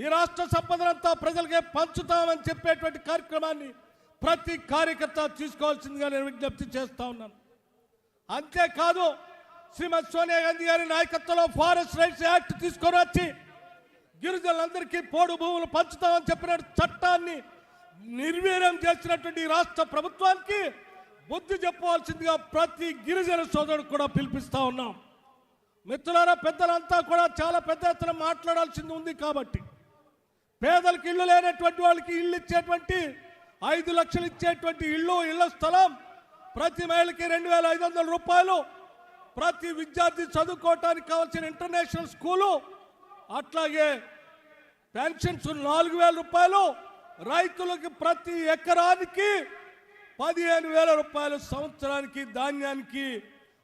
ఈ రాష్ట్ర సంపదనంతా ప్రజలకే పంచుతామని చెప్పేటువంటి కార్యక్రమాన్ని ప్రతి కార్యకర్త తీసుకోవాల్సిందిగా నేను విజ్ఞప్తి చేస్తా ఉన్నాను. అంతేకాదు శ్రీమతి సోనియా గాంధీ గారి నాయకత్వంలో ఫారెస్ట్ రైట్స్ యాక్ట్ తీసుకొని వచ్చి గిరిజనులందరికీ పోడు భూములు పంచుతామని చెప్పిన చట్టాన్ని నిర్వీర్యం చేసినటువంటి రాష్ట్ర ప్రభుత్వానికి బుద్ధి చెప్పవలసిందిగా ప్రతి గిరిజన సోదరుడు కూడా పిలిపిస్తా ఉన్నాం. మిత్రులారా, పెద్దలంతా కూడా చాలా పెద్ద ఎత్తున మాట్లాడాల్సింది ఉంది. కాబట్టి పేదలకు ఇల్లు లేనటువంటి వాళ్ళకి ఇల్లు ఇచ్చేటువంటి 5 లక్షలు ఇచ్చేటువంటి ఇళ్ల స్థలం ప్రతి మహిళకి 2,500 రూపాయలు, ప్రతి విద్యార్థి చదువుకోవటానికి కావాల్సిన ఇంటర్నేషనల్ స్కూలు, అట్లాగే పెన్షన్స్ 4,000 రూపాయలు, రైతులకి ప్రతి ఎకరానికి 15,000 రూపాయలు సంవత్సరానికి ధాన్యానికి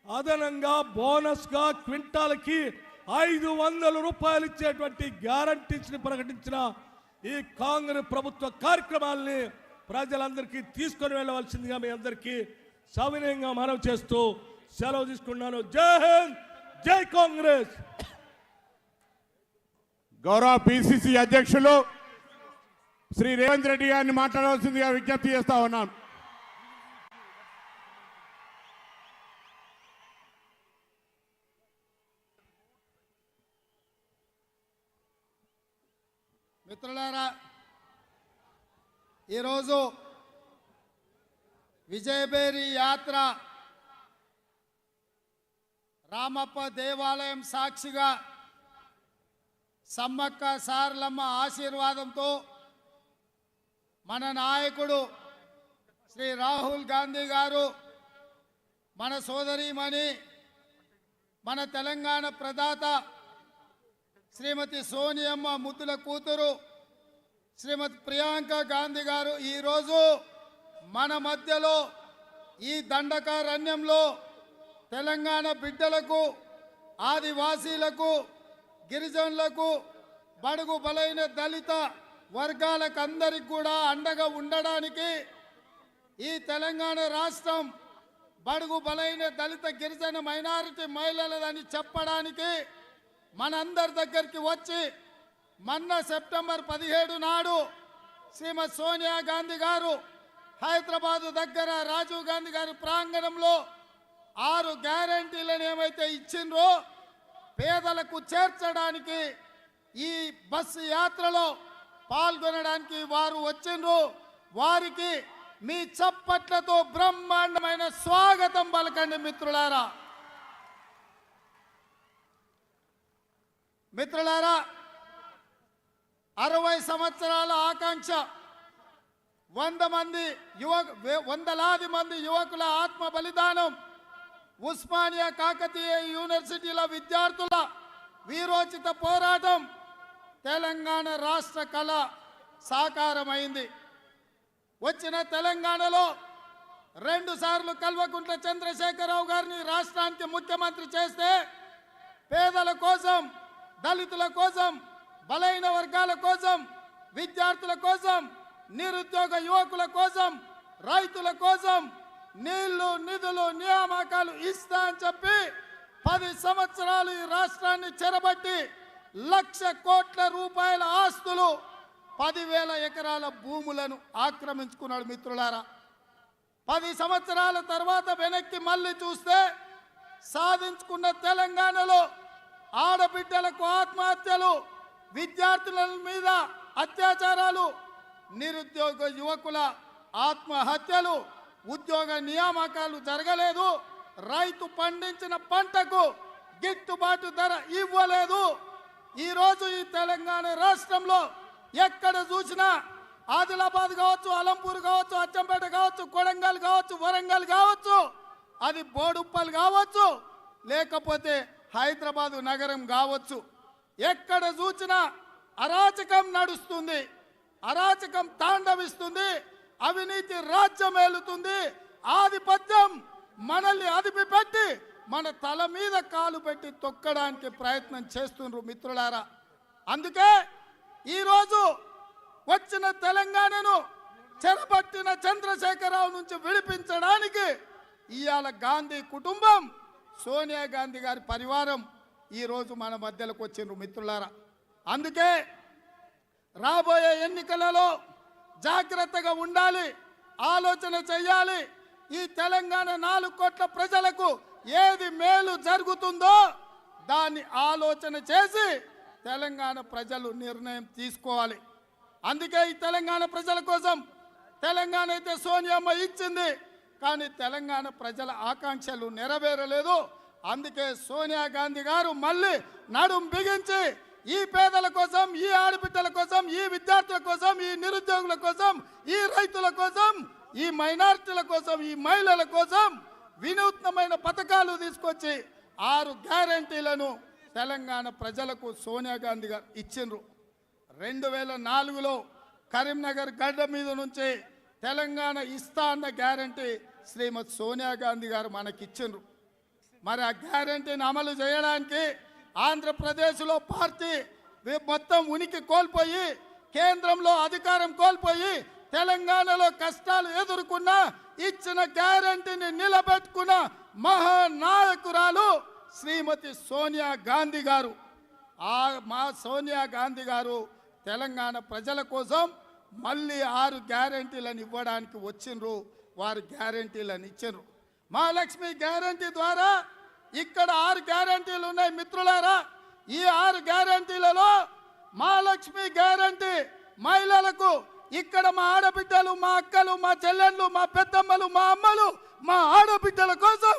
అదనంగా బోనస్గా క్వింటాలకి 500 రూపాయలు ఇచ్చేటువంటి గ్యారంటీస్ని ప్రకటించిన ఈ కాంగ్రెస్ ప్రభుత్వ కార్యక్రమాల్ని ప్రజలందరికీ తీసుకొని వెళ్ళవలసిందిగా మీ అందరికీ సవినయంగా మనవి చేస్తూ సెలవు తీసుకున్నాను. జై హింద్, జై కాంగ్రెస్. గౌరవ పిసిసి అధ్యక్షులు శ్రీ రేవంత్ రెడ్డి గారిని మాట్లాడవలసిందిగా విజ్ఞప్తి చేస్తా ఉన్నాను. మిత్రులారా, ఈరోజు విజయబేరి యాత్ర రామప్ప దేవాలయం సాక్షిగా సమ్మక్క సారలమ్మ ఆశీర్వాదంతో మన నాయకుడు శ్రీ రాహుల్ గాంధీ గారు, మన సోదరీమణి, మన తెలంగాణ ప్రదాత శ్రీమతి సోనియమ్మ ముద్దుల కూతురు శ్రీమతి ప్రియాంక గాంధీ గారు ఈరోజు మన మధ్యలో ఈ దండకారణ్యంలో తెలంగాణ బిడ్డలకు, ఆదివాసీలకు, గిరిజనులకు, బడుగు బలైన దళిత వర్గాలకు అందరికి కూడా అండగా ఉండడానికి, ఈ తెలంగాణ రాష్ట్రం బడుగు బలైన దళిత గిరిజన మైనారిటీ మహిళలదని చెప్పడానికి మనందరి దగ్గరికి వచ్చి మొన్న సెప్టెంబర్ 17 నాడు శ్రీమతి సోనియా గాంధీ గారు హైదరాబాదు దగ్గర రాజీవ్ గాంధీ గారి ప్రాంగణంలో 6 గ్యారంటీలను ఏమైతే ఇచ్చిండ్రో పేదలకు చేర్చడానికి ఈ బస్సు యాత్రలో పాల్గొనడానికి వారు వచ్చిండ్రు. వారికి మీ చప్పట్లతో బ్రహ్మాండమైన స్వాగతం పలకండి మిత్రులారా. మిత్రులారా, 60 సంవత్సరాల ఆకాంక్ష, వందలాది మంది యువకుల ఆత్మ బలిదానం, ఉస్మానియా కాకతీయ యూనివర్సిటీల విద్యార్థుల వీరోచిత పోరాటం, తెలంగాణ రాష్ట్ర కళ సాకారమైంది. వచ్చిన తెలంగాణలో 2 సార్లు కల్వకుంట్ల చంద్రశేఖరరావు గారిని రాష్ట్రానికి ముఖ్యమంత్రి చేస్తే పేదల కోసం, దళితుల కోసం, బలైన వర్గాల కోసం, విద్యార్థుల కోసం, నిరుద్యోగ యువకుల కోసం, రైతుల కోసం నీళ్లు, నిధులు, నియామకాలు ఇస్తా అని చెప్పి 10 సంవత్సరాలు ఈ రాష్ట్రాన్ని చెరబట్టి 1,00,000 కోట్ల రూపాయల ఆస్తులు, 10,000 ఎకరాల భూములను ఆక్రమించుకున్నాడు. మిత్రులారా, 10 సంవత్సరాల తర్వాత వెనక్కి మళ్ళీ చూస్తే సాధించుకున్న తెలంగాణలో ఆడబిడ్డలకు ఆత్మహత్యలు, విద్యార్థుల మీద అత్యాచారాలు, నిరుద్యోగ యువకుల ఆత్మహత్యలు, ఉద్యోగ నియామకాలు జరగలేదు, రైతు పండించిన పంటకు గిట్టుబాటు ధర ఇవ్వలేదు. ఈరోజు ఈ తెలంగాణ రాష్ట్రంలో ఎక్కడ చూసినా ఆదిలాబాద్ కావచ్చు, అలంపూర్ కావచ్చు, అచ్చంపేట కావచ్చు, కొడంగల్ కావచ్చు, వరంగల్ కావచ్చు, అది బోడుప్పల్ కావచ్చు, లేకపోతే హైదరాబాదు నగరం కావచ్చు, ఎక్కడ చూసినా అరాచకం నడుస్తుంది, అరాచకం తాండవిస్తుంది, అవినీతి రాజ్యం ఏలుతుంది, ఆధిపత్యం మనల్ని అదిపి పెట్టి మన తల మీద కాలు పెట్టి తొక్కడానికి ప్రయత్నం చేస్తున్నారు. మిత్రులారా, అందుకే ఈరోజు వచ్చిన తెలంగాణను చెరపట్టిన చంద్రశేఖరరావు నుంచి విడిపించడానికి ఇవాళ గాంధీ కుటుంబం, సోనియా గాంధీ గారి పరివారం ఈరోజు మన మధ్యలోకి వచ్చిండ్రు. మిత్రులారా, అందుకే రాబోయే ఎన్నికలలో జాగ్రత్తగా ఉండాలి, ఆలోచన చేయాలి. ఈ తెలంగాణ 4 కోట్ల ప్రజలకు ఏది మేలు జరుగుతుందో దాన్ని ఆలోచన చేసి తెలంగాణ ప్రజలు నిర్ణయం తీసుకోవాలి. అందుకే ఈ తెలంగాణ ప్రజల కోసం తెలంగాణ అయితే సోనియమ్మ ఇచ్చింది, కానీ తెలంగాణ ప్రజల ఆకాంక్షలు నెరవేరలేదు. అందుకే సోనియా గాంధీ గారు మళ్ళీ నడుం బిగించి ఈ పేదల కోసం, ఈ ఆడబిడ్డల కోసం, ఈ విద్యార్థుల కోసం, ఈ నిరుద్యోగుల కోసం, ఈ రైతుల కోసం, ఈ మైనారిటీల కోసం, ఈ మహిళల కోసం వినూత్నమైన పథకాలు తీసుకొచ్చి 6 గ్యారంటీలను తెలంగాణ ప్రజలకు సోనియా గాంధీ గారు ఇచ్చిండ్రు. 2004లో కరీంనగర్ గడ్డ మీద నుంచి తెలంగాణ ఇస్తా అన్న గ్యారంటీ శ్రీమతి సోనియా గాంధీ గారు మనకిచ్చిండ్రు. మరి ఆ గ్యారంటీని అమలు చేయడానికి ఆంధ్రప్రదేశ్లో పార్టీ మొత్తం ఉనికి కోల్పోయి, కేంద్రంలో అధికారం కోల్పోయి, తెలంగాణలో కష్టాలు ఎదుర్కొన్న ఇచ్చిన గ్యారంటీని నిలబెట్టుకున్న మహానాయకురాలు శ్రీమతి సోనియా గాంధీ గారు. మా సోనియా గాంధీ గారు తెలంగాణ ప్రజల కోసం మళ్ళీ 6 గ్యారంటీలను ఇవ్వడానికి వచ్చిండ్రు. వారు గ్యారంటీలను ఇచ్చిండ్రు. మహాలక్ష్మి గ్యారంటీ ద్వారా ఇక్కడ 6 గ్యారంటీలు ఉన్నాయి మిత్రులారా. ఈ 6 గ్యారంటీలలో మహాలక్ష్మి గ్యారంటీ మహిళలకు ఇక్కడ మా ఆడబిడ్డలు, మా అక్కలు, మా చెల్లెళ్ళు, మా పెద్దమ్మలు, మా అమ్మలు, మా ఆడబిడ్డల కోసం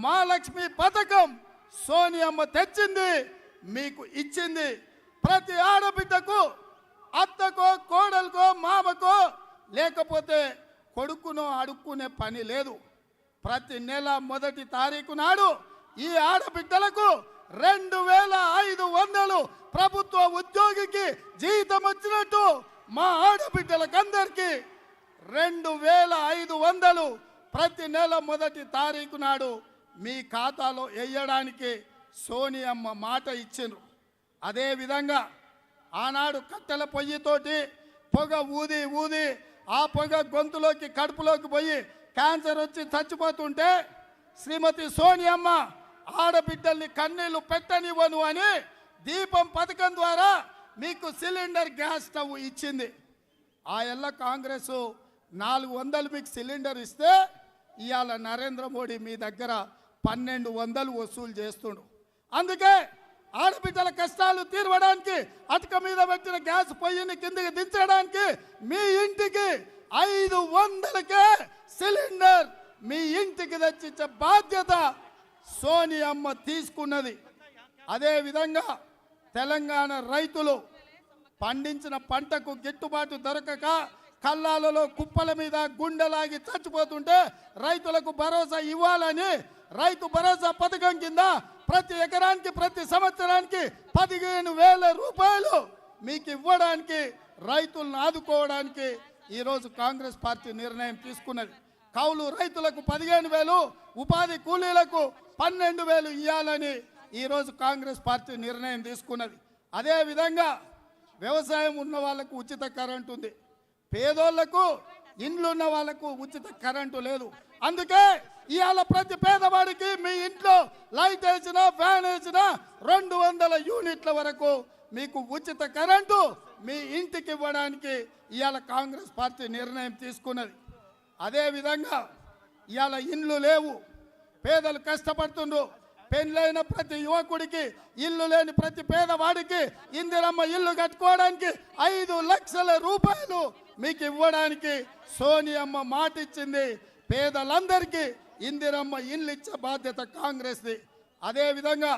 మహాలక్ష్మి పథకం సోనియమ్మ తెచ్చింది, మీకు ఇచ్చింది. ప్రతి ఆడబిడ్డకు అత్తకో, కోడలకో, మామకో లేకపోతే కొడుకునో అడుక్కునే పని లేదు. ప్రతి నెల 1వ తారీఖు నాడు ఈ ఆడబిడ్డలకు 2500 ప్రభుత్వ ఉద్యోగికి జీతం వచ్చినట్టు మా ఆడబిడ్డలకందరికీ 2500 ప్రతి నెల 1వ తారీఖు నాడు మీ ఖాతాలో వేయడానికి సోనియమ్మ మాట ఇచ్చిండ్రు. అదేవిధంగా ఆనాడు కట్టెల పొయ్యితోటి పొగ ఊది ఊది ఆ పొగ గొంతులోకి, కడుపులోకి పోయి క్యాన్సర్ వచ్చి చచ్చిపోతుంటే శ్రీమతి సోనియమ్మ ఆడబిడ్డల్ని కన్నీళ్లు పెట్టనివ్వను అని దీపం పథకం ద్వారా మీకు సిలిండర్ గ్యాస్ స్టవ్ ఇచ్చింది. ఆ ఎల్ల కాంగ్రెస్ 400 మీకు సిలిండర్ ఇస్తే ఇవాళ నరేంద్ర మోడీ మీ దగ్గర 1200 వసూలు చేస్తుండు. అందుకే ఆడబిడ్డల కష్టాలు తీర్చడానికి, అటక మీద పెట్టిన గ్యాస్ పొయ్యిని కిందకి దించడానికి మీ ఇంటికి 500కే సిలిండర్ మీ ఇంటికి తెచ్చిచ్చే బాధ్యత సోనియమ్మ తీసుకున్నది. అదేవిధంగా తెలంగాణ రైతులు పండించిన పంటకు గిట్టుబాటు దొరకక కల్లాలలో కుప్పల మీద గుండెలాగి చచ్చిపోతుంటే రైతులకు భరోసా ఇవ్వాలని రైతు భరోసా పథకం కింద ప్రతి ఎకరానికి ప్రతి సంవత్సరానికి 15,000 రూపాయలు మీకు ఇవ్వడానికి, రైతులను ఆదుకోవడానికి ఈరోజు కాంగ్రెస్ పార్టీ నిర్ణయం తీసుకున్నది. కౌలు రైతులకు 15,000, ఉపాధి కూలీలకు 12,000 ఇవ్వాలని ఈరోజు కాంగ్రెస్ పార్టీ నిర్ణయం తీసుకున్నది. అదేవిధంగా వ్యవసాయం ఉన్న వాళ్ళకు ఉచిత కరెంటు ఉంది, పేదోళ్లకు ఇండ్లు ఉన్న వాళ్ళకు ఉచిత కరెంటు లేదు. అందుకే ఇవాళ ప్రతి పేదవాడికి మీ ఇంట్లో లైట్ వేసినా, ఫ్యాన్ వేసినా 200 యూనిట్ల వరకు మీకు ఉచిత కరెంటు మీ ఇంటికి ఇవ్వడానికి ఇవాళ కాంగ్రెస్ పార్టీ నిర్ణయం తీసుకున్నది. అదేవిధంగా ఇవాళ ఇండ్లు లేవు, పేదలు కష్టపడుతుండ్రు. పెళ్ళైన ప్రతి యువకుడికి, ఇల్లు లేని ప్రతి పేదవాడికి ఇందిరమ్మ ఇల్లు కట్టుకోవడానికి 5 లక్షల రూపాయలు మీకు ఇవ్వడానికి సోనియమ్మ మాట ఇచ్చింది. పేదలందరికీ ఇందిరమ్మ ఇల్లు ఇచ్చే బాధ్యత కాంగ్రెస్ది. అదేవిధంగా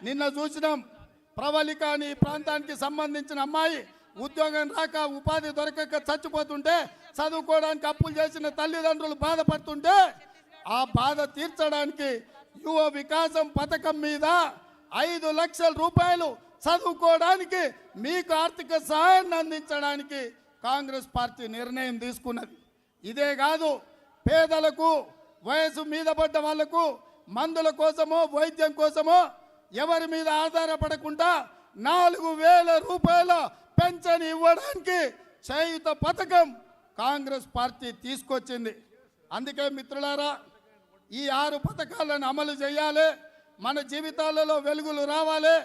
నిన్న చూసినాం, ప్రవళిక అని ఈ ప్రాంతానికి సంబంధించిన అమ్మాయి ఉద్యోగం రాక, ఉపాధి దొరకక చచ్చిపోతుంటే, చదువుకోవడానికి అప్పులు చేసిన తల్లిదండ్రులు బాధపడుతుంటే ఆ బాధ తీర్చడానికి యువ వికాసం పథకం మీద 5 లక్షల రూపాయలు చదువుకోవడానికి, మీకు ఆర్థిక సహాయాన్ని అందించడానికి కాంగ్రెస్ పార్టీ నిర్ణయం తీసుకున్నది. ఇదే కాదు, పేదలకు, వయసు మీద పడ్డ వాళ్లకు మందుల కోసమో వైద్యం కోసమో ఎవరి మీద ఆధారపడకుండా 4,000 రూపాయల పెన్షన్ ఇవ్వడానికి చేయుత పథకం కాంగ్రెస్ పార్టీ తీసుకొచ్చింది. అందుకే మిత్రులారా, ఈ 6 పథకాలను అమలు చేయాలి. మన జీవితాలలో వెలుగులు రావాలి,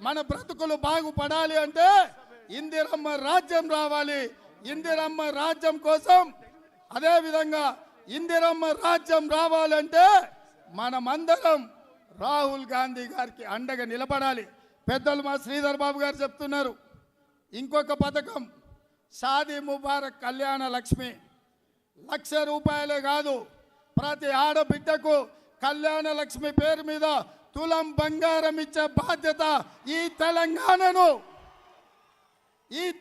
మన బ్రతుకులు బాగుపడాలి అంటే ఇందిరమ్మ రాజ్యం రావాలి. ఇందిరమ్మ రాజ్యం కోసం అదే విధంగా ఇందిరమ్మ రాజ్యం రావాలంటే మనమందరం రాహుల్ గాంధీ గారికి అండగా నిలబడాలి. పెద్దలు మా శ్రీధర్ బాబు గారు చెప్తున్నారు. ఇంకొక పథకం షాదీ ముబారక్ కళ్యాణ లక్ష్మి, 1,00,000 రూపాయలే కాదు, ప్రతి ఆడబిడ్డకు కళ్యాణ లక్ష్మి పేరు మీద తులం బంగారం ఇచ్చే బాధ్యత ఈ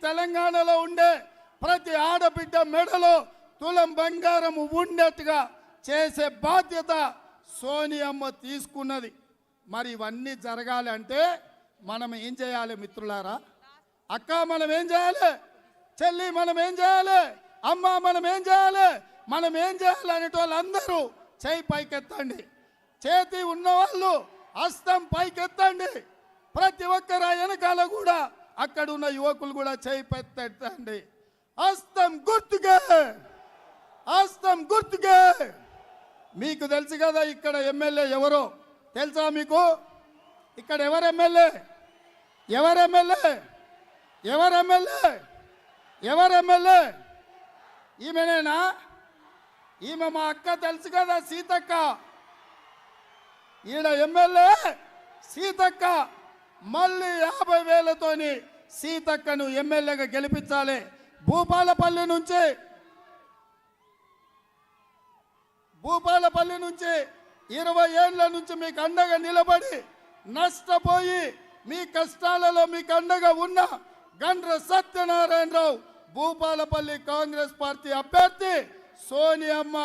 తెలంగాణలో ఉండే ప్రతి ఆడబిడ్డ మెడలో తులం బంగారం ఉండేట్టుగా చేసే బాధ్యత సోనియమ్మ తీసుకున్నది. మరి ఇవన్నీ జరగాలి అంటే మనం ఏం చేయాలి మిత్రులారా? అక్క మనం ఏం చేయాలి? చెల్లి మనం ఏం చేయాలి? అమ్మ మనం ఏం చేయాలి? మనం ఏం చేయాలి అనేటోళ్ళందరూ చేయి పైకెత్తండి. చేతి ఉన్నవాళ్ళు హస్తం పైకెత్తండి. ప్రతి ఒక్కరు వెనకాల కూడా అక్కడ ఉన్న యువకులు కూడా చేయి పెత్తండి. హస్తం గుర్తుగా, హస్తం గుర్తుగా. మీకు తెలుసు కదా ఇక్కడ ఎమ్మెల్యే ఎవరో తెలుసా మీకు? ఇక్కడ ఎవరు ఎమ్మెల్యే? ఎవరు ఎమ్మెల్యే? ఎవరు ఎమ్మెల్యే? ఎవరు ఎమ్మెల్యే? ఈమెనేనా? ఈమె మా అక్క తెలుసు కదా, సీతక్క. ఈడ ఎమ్మెల్యే సీతక్క. మళ్ళీ 50,000తోని సీతక్కను ఎమ్మెల్యేగా గెలిపించాలి. భూపాలపల్లి నుంచి 20 ఏళ్ల నుంచి మీకు అండగా నిలబడి నష్టపోయి మీ కష్టాలలో మీకు అండగా ఉన్న గండ్ర సత్యనారాయణరావు భూపాలపల్లి కాంగ్రెస్ పార్టీ అభ్యర్థి. సోనియమ్మ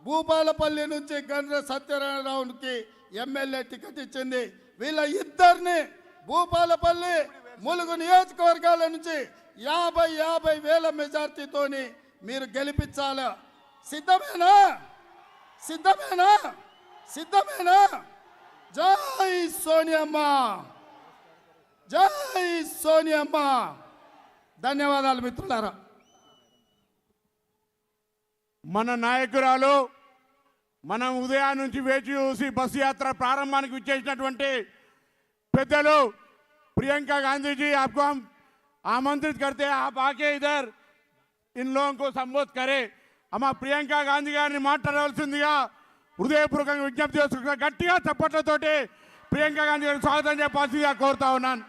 భూపాలపల్లి నుంచి గండ్ర సత్యనారాయణరావుకి ఎమ్మెల్యే టికెట్ ఇచ్చింది. వీళ్ళ ఇద్దరిని భూపాలపల్లి ములుగు నియోజకవర్గాల నుంచి 50,000 మెజార్టీతోని మీరు గెలిపించాలి. సిద్ధమేనా? సిద్ధమేనా? సిద్ధమేనా? జై సోనియమ్మ, జై సోనియమ్మ. ధన్యవాదాలు మిత్రులారా. మన నాయకురాలు మనం ఉదయం నుంచి వేచి చూసి బస్సు యాత్ర ప్రారంభానికి విచ్చేసినటువంటి పెద్దలు प्रियंका गांधी जी, आपको हम आमंत्रित करते हैं, आप आके इधर इन लोगों को संबोधित करें. अम्मा प्रियंका गांधी गारिని మాట్లాడవలసిందిగా హృదయపూర్వకంగా విజ్ఞప్తి చేస్తున్నా. గట్టిగా చప్పట్లతోటి ప్రియాంక గాంధీ గారికి స్వాగతం చెప్పాల్సిందిగా కోరుతా ఉన్నాను.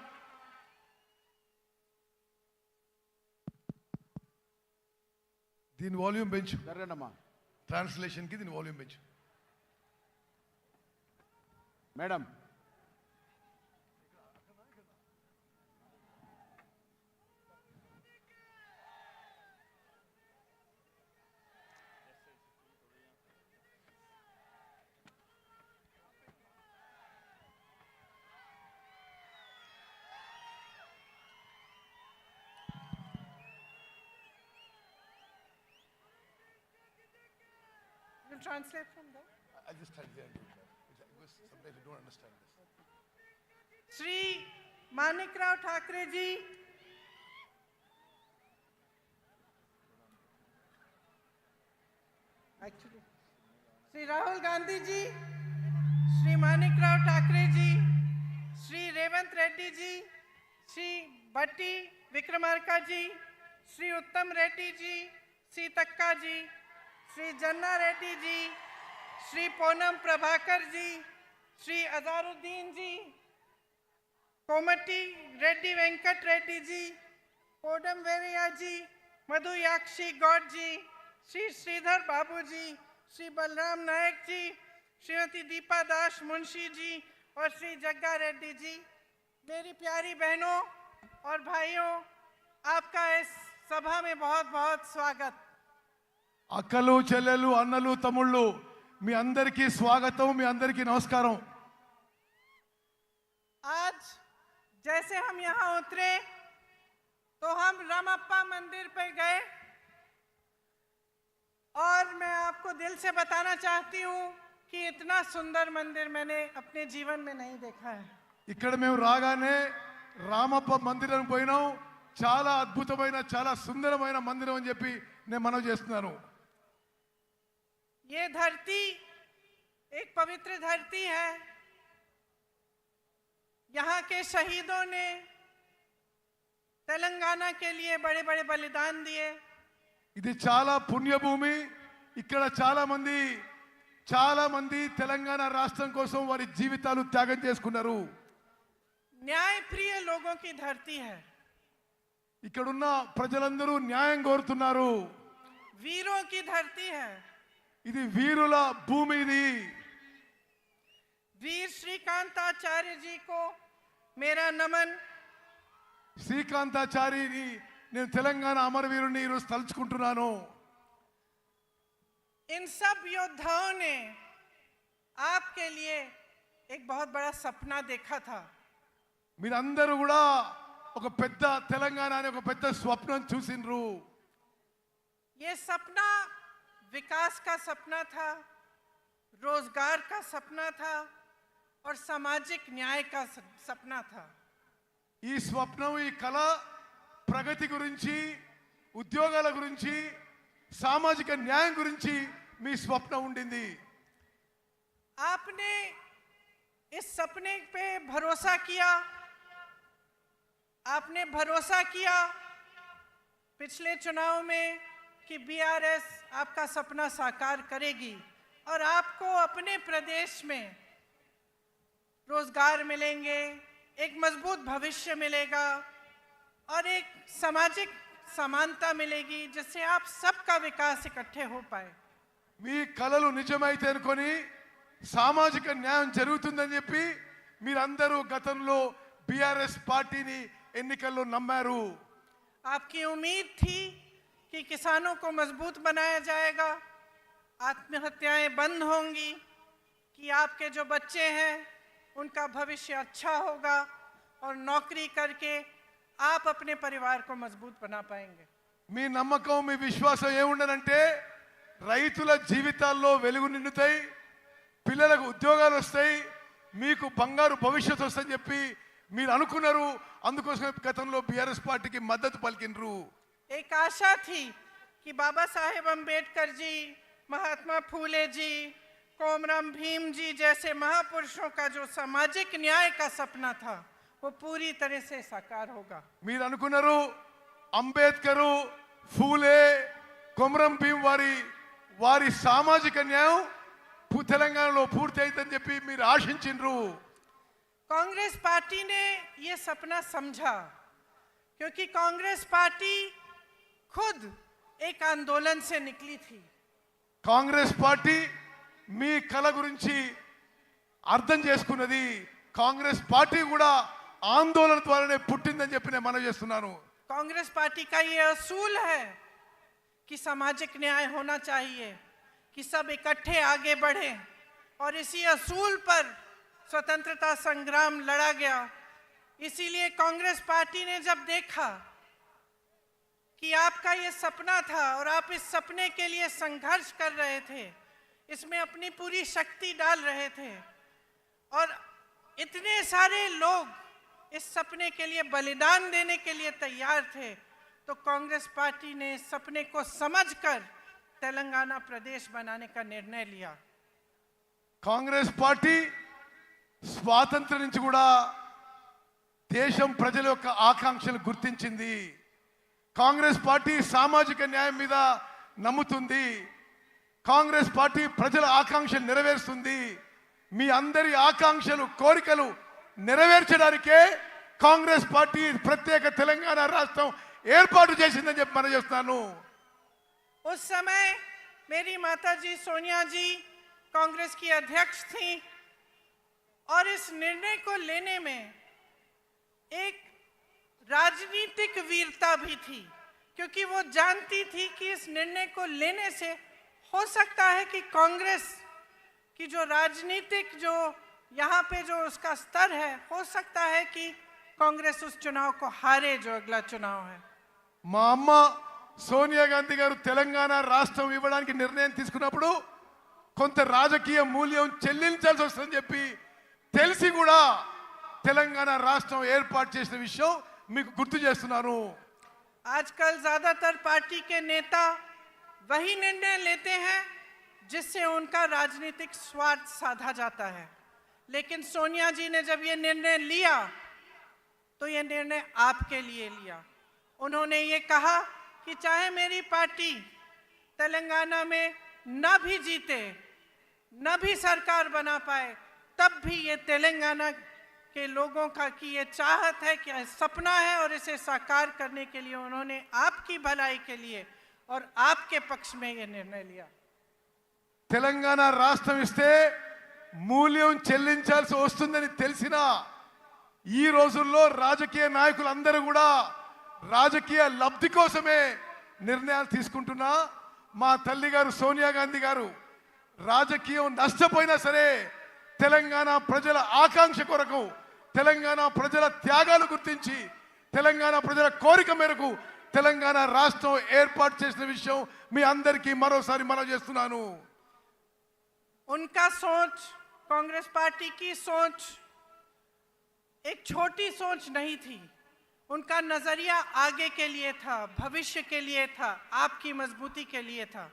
దీని వాల్యూమ్ పెంచు. జరగండమ్మా. ట్రాన్స్లేషన్ కి దీని వాల్యూమ్ పెంచు madam. Translate from there. I just tried there. Because sometimes you don't understand this. Shri Manik Rao Thakre ji, actually, Shri Rahul Gandhi ji, Shri Manik Rao Thakre ji, Shri Revant Reddy ji, Shri Bhatti Vikramarka ji, Shri Uttam Reddy ji, Shri Takka ji, Shri जन्ना रेड्डी जी, श्री पूनम प्रभाकर जी, श्री अजहरुद्दीन जी, कोमटी रेड्डी वेंकट रेड्डी जी, कोडम वेरिया जी, मधु याक्षी गौड़ जी, श्री श्रीधर बाबू जी, श्री बलराम नायक जी, श्रीमती दीपा दास मुंशी जी और श्री जग्गा रेड्डी जी. मेरी प्यारी बहनों और भाइयों, आपका इस सभा में बहुत बहुत स्वागत. అక్కలు చెల్లెలు అన్నలు తమ్ముళ్ళు మీ అందరికీ స్వాగతం, మీ అందరికీ నమస్కారం. आज जैसे हम यहाँ उतरे तो हम रामप्पा मंदिर पे गए और मैं आपको दिल से बताना चाहती हूँ कि इतना सुंदर मंदिर मैंने अपने जीवन में नहीं देखा है. ఇక్కడ మేము రాగానే రామప్ప మందిరం పోయినాం. చాలా అద్భుతమైన చాలా సుందరమైన మందిరం అని చెప్పి నేను మనవి చేస్తున్నాను. ये धरती एक पवित्र धरती है. यहाँ के शहीदों ने तेलंगाना के लिए बड़े बड़े बलिदान दिए। ఇది చాలా పుణ్యభూమి. ఇక్కడ చాలా మంది తెలంగాణ రాష్ట్రం కోసం వారి జీవితాలు త్యాగం చేసుకున్నారు. न्यायप्रिय लोगों की धरती है। ఇక్కడున్న ప్రజలందరూ న్యాయం కోరుతున్నారు. वीरों की धरती है। ఇది వీరుల భూమి. ఇది वीर श्रीकांताचार्य जी को मेरा नमन। శ్రీకాంతాచారిని నేను తెలంగాణ అమరవీరుని ఈరోజు తలుచుకుంటున్నాను. इन सब योद्धाओं ने आपके लिए एक बहुत बड़ा सपना देखा था। మీరందరూ కూడా ఒక పెద్ద తెలంగాణ అనే ఒక పెద్ద స్వప్నం చూసిండ్రు. ये सपना विकास का सपना था, रोजगार का सपना था और सामाजिक न्याय का सपना था। ఈ స్వప్నం, ఈ కళ ప్రగతి గురించి, ఉద్యోగాల గురించి, సామాజిక న్యాయం గురించి మీ స్వప్నం ఉండింది. आपने इस सपने पे भरोसा किया। आपने भरोसा किया पिछले चुनाव में कि बीआरएस आपका सपना साकार करेगी और आपको अपने प्रदेश में रोजगार मिलेंगे, एक मजबूत भविष्य मिलेगा और एक सामाजिक समानता मिलेगी जिससे आप सबका विकास इकट्ठे हो पाए। మీ కలలు నిజమైతే అనుకొని సామాజిక న్యాయం జరుగుతుందని చెప్పి మీరందరూ గతంలో బీఆర్ఎస్ పార్టీని ఎన్నికల్లో నమ్మారు. आपकी उम्मीद थी कि किसानों को मजबूत बनाया जाएगा, आत्महत्याएं बंद होंगी, कि आपके जो बच्चे हैं उनका भविष्य अच्छा होगा और नौकरी करके आप अपने परिवार को मजबूत बना पाएंगे। మీ నమ్మకం, మీ విశ్వాసం ఏముండనంటే రైతుల జీవితాల్లో వెలుగు నిండుతాయి, పిల్లలకు ఉద్యోగాలు వస్తాయి, మీకు బంగారు భవిష్యత్తు వస్తుందని చెప్పి మీరు అనుకున్నారు. అందుకోసమే గతంలో బీఆర్ఎస్ పార్టీకి మద్దతు పలికినరు. एक आशा थी कि बाबा साहेब अम्बेडकर जी, महात्मा फूले जी, कोमरम भीम जी जैसे महापुरुषों का जो सामाजिक न्याय का सपना था वो पूरी तरह से साकार होगा। మీరు అనుకున్నారు అంబేద్కరు, ఫూలే, కొమరం భీం వారి సామాజిక న్యాయం తెలంగాణలో పూర్తి అవుతుందని చెప్పి మీరు ఆశించిండ్రు. कांग्रेस पार्टी ने ये सपना समझा क्योंकि कांग्रेस पार्टी खुद एक आंदोलन से निकली थी। కాంగ్రెస్ పార్టీ మీ కల గురించి అర్థం చేసుకున్నది. కాంగ్రెస్ పార్టీ కూడా ఆందోళన ద్వారానే పుట్టిందని చెప్పి నేను మనవి చేస్తున్నాను. कांग्रेस पार्टी का ये असूल है कि सामाजिक न्याय होना चाहिए, कि सब इकट्ठे आगे बढ़े और इसी असूल पर स्वतंत्रता संग्राम लड़ा गया। इसीलिए कांग्रेस पार्टी ने जब देखा कि आपका ये सपना था और आप इस सपने के लिए संघर्ष कर रहे थे, इसमें अपनी पूरी शक्ति डाल रहे थे और इतने सारे लोग इस सपने के लिए बलिदान देने के लिए तैयार थे, तो कांग्रेस पार्टी ने इस सपने को समझकर तेलंगाना प्रदेश बनाने का निर्णय लिया। కాంగ్రెస్ పార్టీ స్వాతంత్రం నుంచి కూడా దేశం ప్రజల యొక్క ఆకాంక్షలు గుర్తించింది. కాంగ్రెస్ పార్టీ సామాజిక న్యాయం మీద నమ్ముతుంది. కాంగ్రెస్ పార్టీ ప్రజల ఆకాంక్షలు నెరవేరుస్తుంది. మీ అందరి ఆకాంక్షలు, కోరికలు నెరవేర్చడానికే కాంగ్రెస్ పార్టీ ప్రత్యేక తెలంగాణ రాష్ట్రం ఏర్పాటు చేసిందని చెప్పి మనం చేస్తున్నాను. उस समय मेरी माताजी सोनिया जी कांग्रेस की अध्यक्ष थी और इस निर्णय को लेने में एक राजनीतिक वीरता भी थी, क्योंकि वो जानती थी कि इस निर्णय को लेने से हो सकता है कि कांग्रेस की जो राजनीतिक जो यहाँ पे जो उसका स्तर है, हो सकता है कि कांग्रेस उस चुनाव को हारे जो अगला चुनाव है। మా అమ్మ సోనియా గాంధీ గారు తెలంగాణ రాష్ట్రం ఇవ్వడానికి నిర్ణయం తీసుకున్నప్పుడు కొంత రాజకీయ మూల్యం చెల్లించాల్సి వస్తుందని చెప్పి తెలిసి కూడా తెలంగాణ రాష్ట్రం ఏర్పాటు చేసిన విషయం మీకు గుర్తు చేస్తున్నాను. आजकल ज्यादातर पार्टी के नेता वही निर्णय लेते हैं जिससे उनका राजनीतिक स्वार्थ साधा जाता है, लेकिन सोनिया जी ने जब ये निर्णय लिया तो ये निर्णय आपके लिए लिया, उन्होंने ये कहा कि चाहे मेरी पार्टी तेलंगाना में न भी जीते, न भी सरकार बना पाए, तब भी ये तेलंगाना के लोगों का की ये चाहत है, कि सपना है, और इसे साकार करने के लिए उन्होंने आपकी भलाई के लिए और आपके पक्ष में ये निर्णय लिया। తెలంగాణ రాష్ట్రం ఇస్తే మూల్యం చెల్లించాల్సి వస్తుందని తెలిసినా ఈ రోజుల్లో రాజకీయ నాయకులందరూ కూడా రాజకీయ లబ్ధి కోసమే నిర్ణయాలు తీసుకుంటున్నా మా తల్లి గారు సోనియా గాంధీ గారు రాజకీయం నష్టపోయినా సరే తెలంగాణ ప్రజల ఆకాంక్ష కొరకు, తెలంగాణ ప్రజల త్యాగాలు గుర్తించి, తెలంగాణ ప్రజల కోరిక మేరకు తెలంగాణ రాష్ట్రం ఏర్పాటు చేసిన విషయం మీ అందరికీ మరోసారి మనవి చేస్తున్నాను। उनका सोच, कांग्रेस पार्टी की सोच एक छोटी सोच नहीं थी। उनका नजरिया आगे के लिए था, भविष्य के लिए था, आपकी मजबूती के लिए था।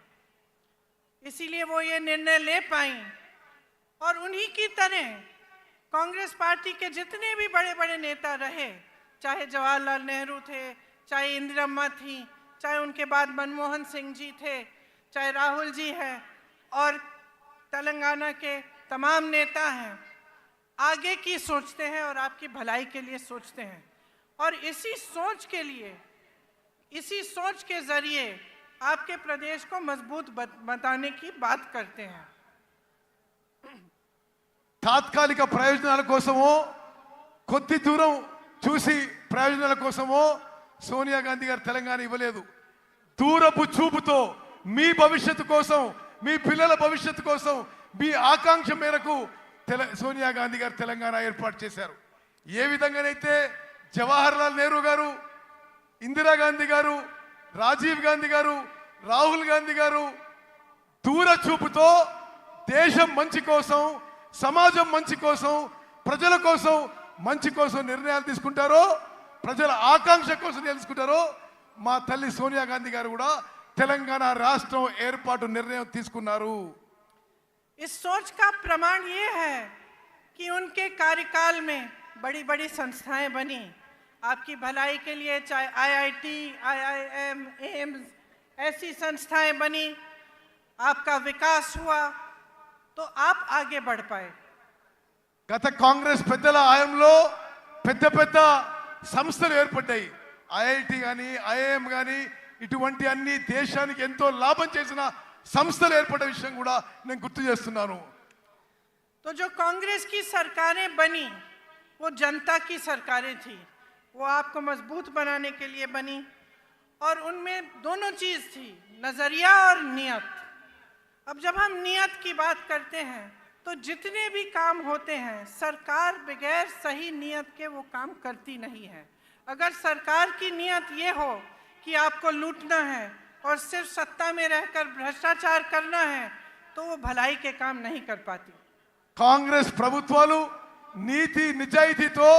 इसीलिए वो ये निर्णय ले पाई। और उन्हीं की तरह कांग्रेस पार्टी के जितने भी बड़े बड़े नेता रहे, चाहे जवाहरलाल नेहरू थे, चाहे इंदिरम्मा थी, चाहे उनके बाद मनमोहन सिंह जी थे, चाहे राहुल जी हैं, और तेलंगाना के तमाम नेता हैं, आगे की सोचते हैं और आपकी भलाई के लिए सोचते हैं। और इसी सोच के लिए, इसी सोच के जरिए आपके प्रदेश को मजबूत बताने की बात करते हैं। తాత్కాలిక ప్రయోజనాల కోసమో, కొద్ది దూరం చూసి ప్రయోజనాల కోసమో సోనియా గాంధీ గారు తెలంగాణ ఇవ్వలేదు। దూరపు చూపుతో మీ భవిష్యత్తు కోసం, మీ పిల్లల భవిష్యత్తు కోసం, మీ ఆకాంక్ష మేరకు సోనియా గాంధీ గారు తెలంగాణ ఏర్పాటు చేశారు। ఏ విధంగానైతే జవహర్లాల్ నెహ్రూ గారు, ఇందిరాగాంధీ గారు, రాజీవ్ గాంధీ గారు, రాహుల్ గాంధీ గారు దూర చూపుతో దేశం మంచి కోసం, సమాజం మంచి కోసం, ప్రజల కోసం మంచి కోసం నిర్ణయాలు తీసుకుంటారో, ప్రజల ఆకాంక్ష కోసం తీసుకుంటారో, మా తల్లి సోనియా గాంధీ గారు కూడా తెలంగాణ రాష్ట్రం ఏర్పాటు నిర్ణయం తీసుకున్నారు। इस सोच का प्रमाण ये है कि उनके कार्यकाल में बड़ी बड़ी संस्थाएं बनी आपकी भलाई के लिए, चाहे आईआईटी, आईआईएम, एम्स, ऐसी संस्थाएं बनी, आपका विकास हुआ, तो आप आगे बढ़ पाए। గత కాంగ్రెస్ పెద్దల హయాంలో పెద్ద పెద్ద సంస్థలు ఏర్పడ్డాయి। ఐఐటి కానీ, ఐఐఎం కానీ, ఇటువంటి అన్ని దేశానికి ఎంతో లాభం చేసిన సంస్థలు ఏర్పడ్డ విషయం కూడా నేను గుర్తు చేస్తున్నాను। तो जो कांग्रेस की सरकारें बनी वो जनता की सरकारें थी, वो आपको मजबूत बनाने के लिए बनी, और उनमें दोनों चीज़ थी, नज़रिया और नियत। अब जब हम नियत की बात करते हैं तो जितने भी काम होते हैं, सरकार बगैर सही नियत के वो काम करती नहीं है। अगर सरकार की नियत ये हो कि आपको लूटना है और सिर्फ सत्ता में रहकर भ्रष्टाचार करना है, तो वो भलाई के काम नहीं कर पाती। కాంగ్రెస్ ప్రభుత్వాలు నీతి నిజాయితీతో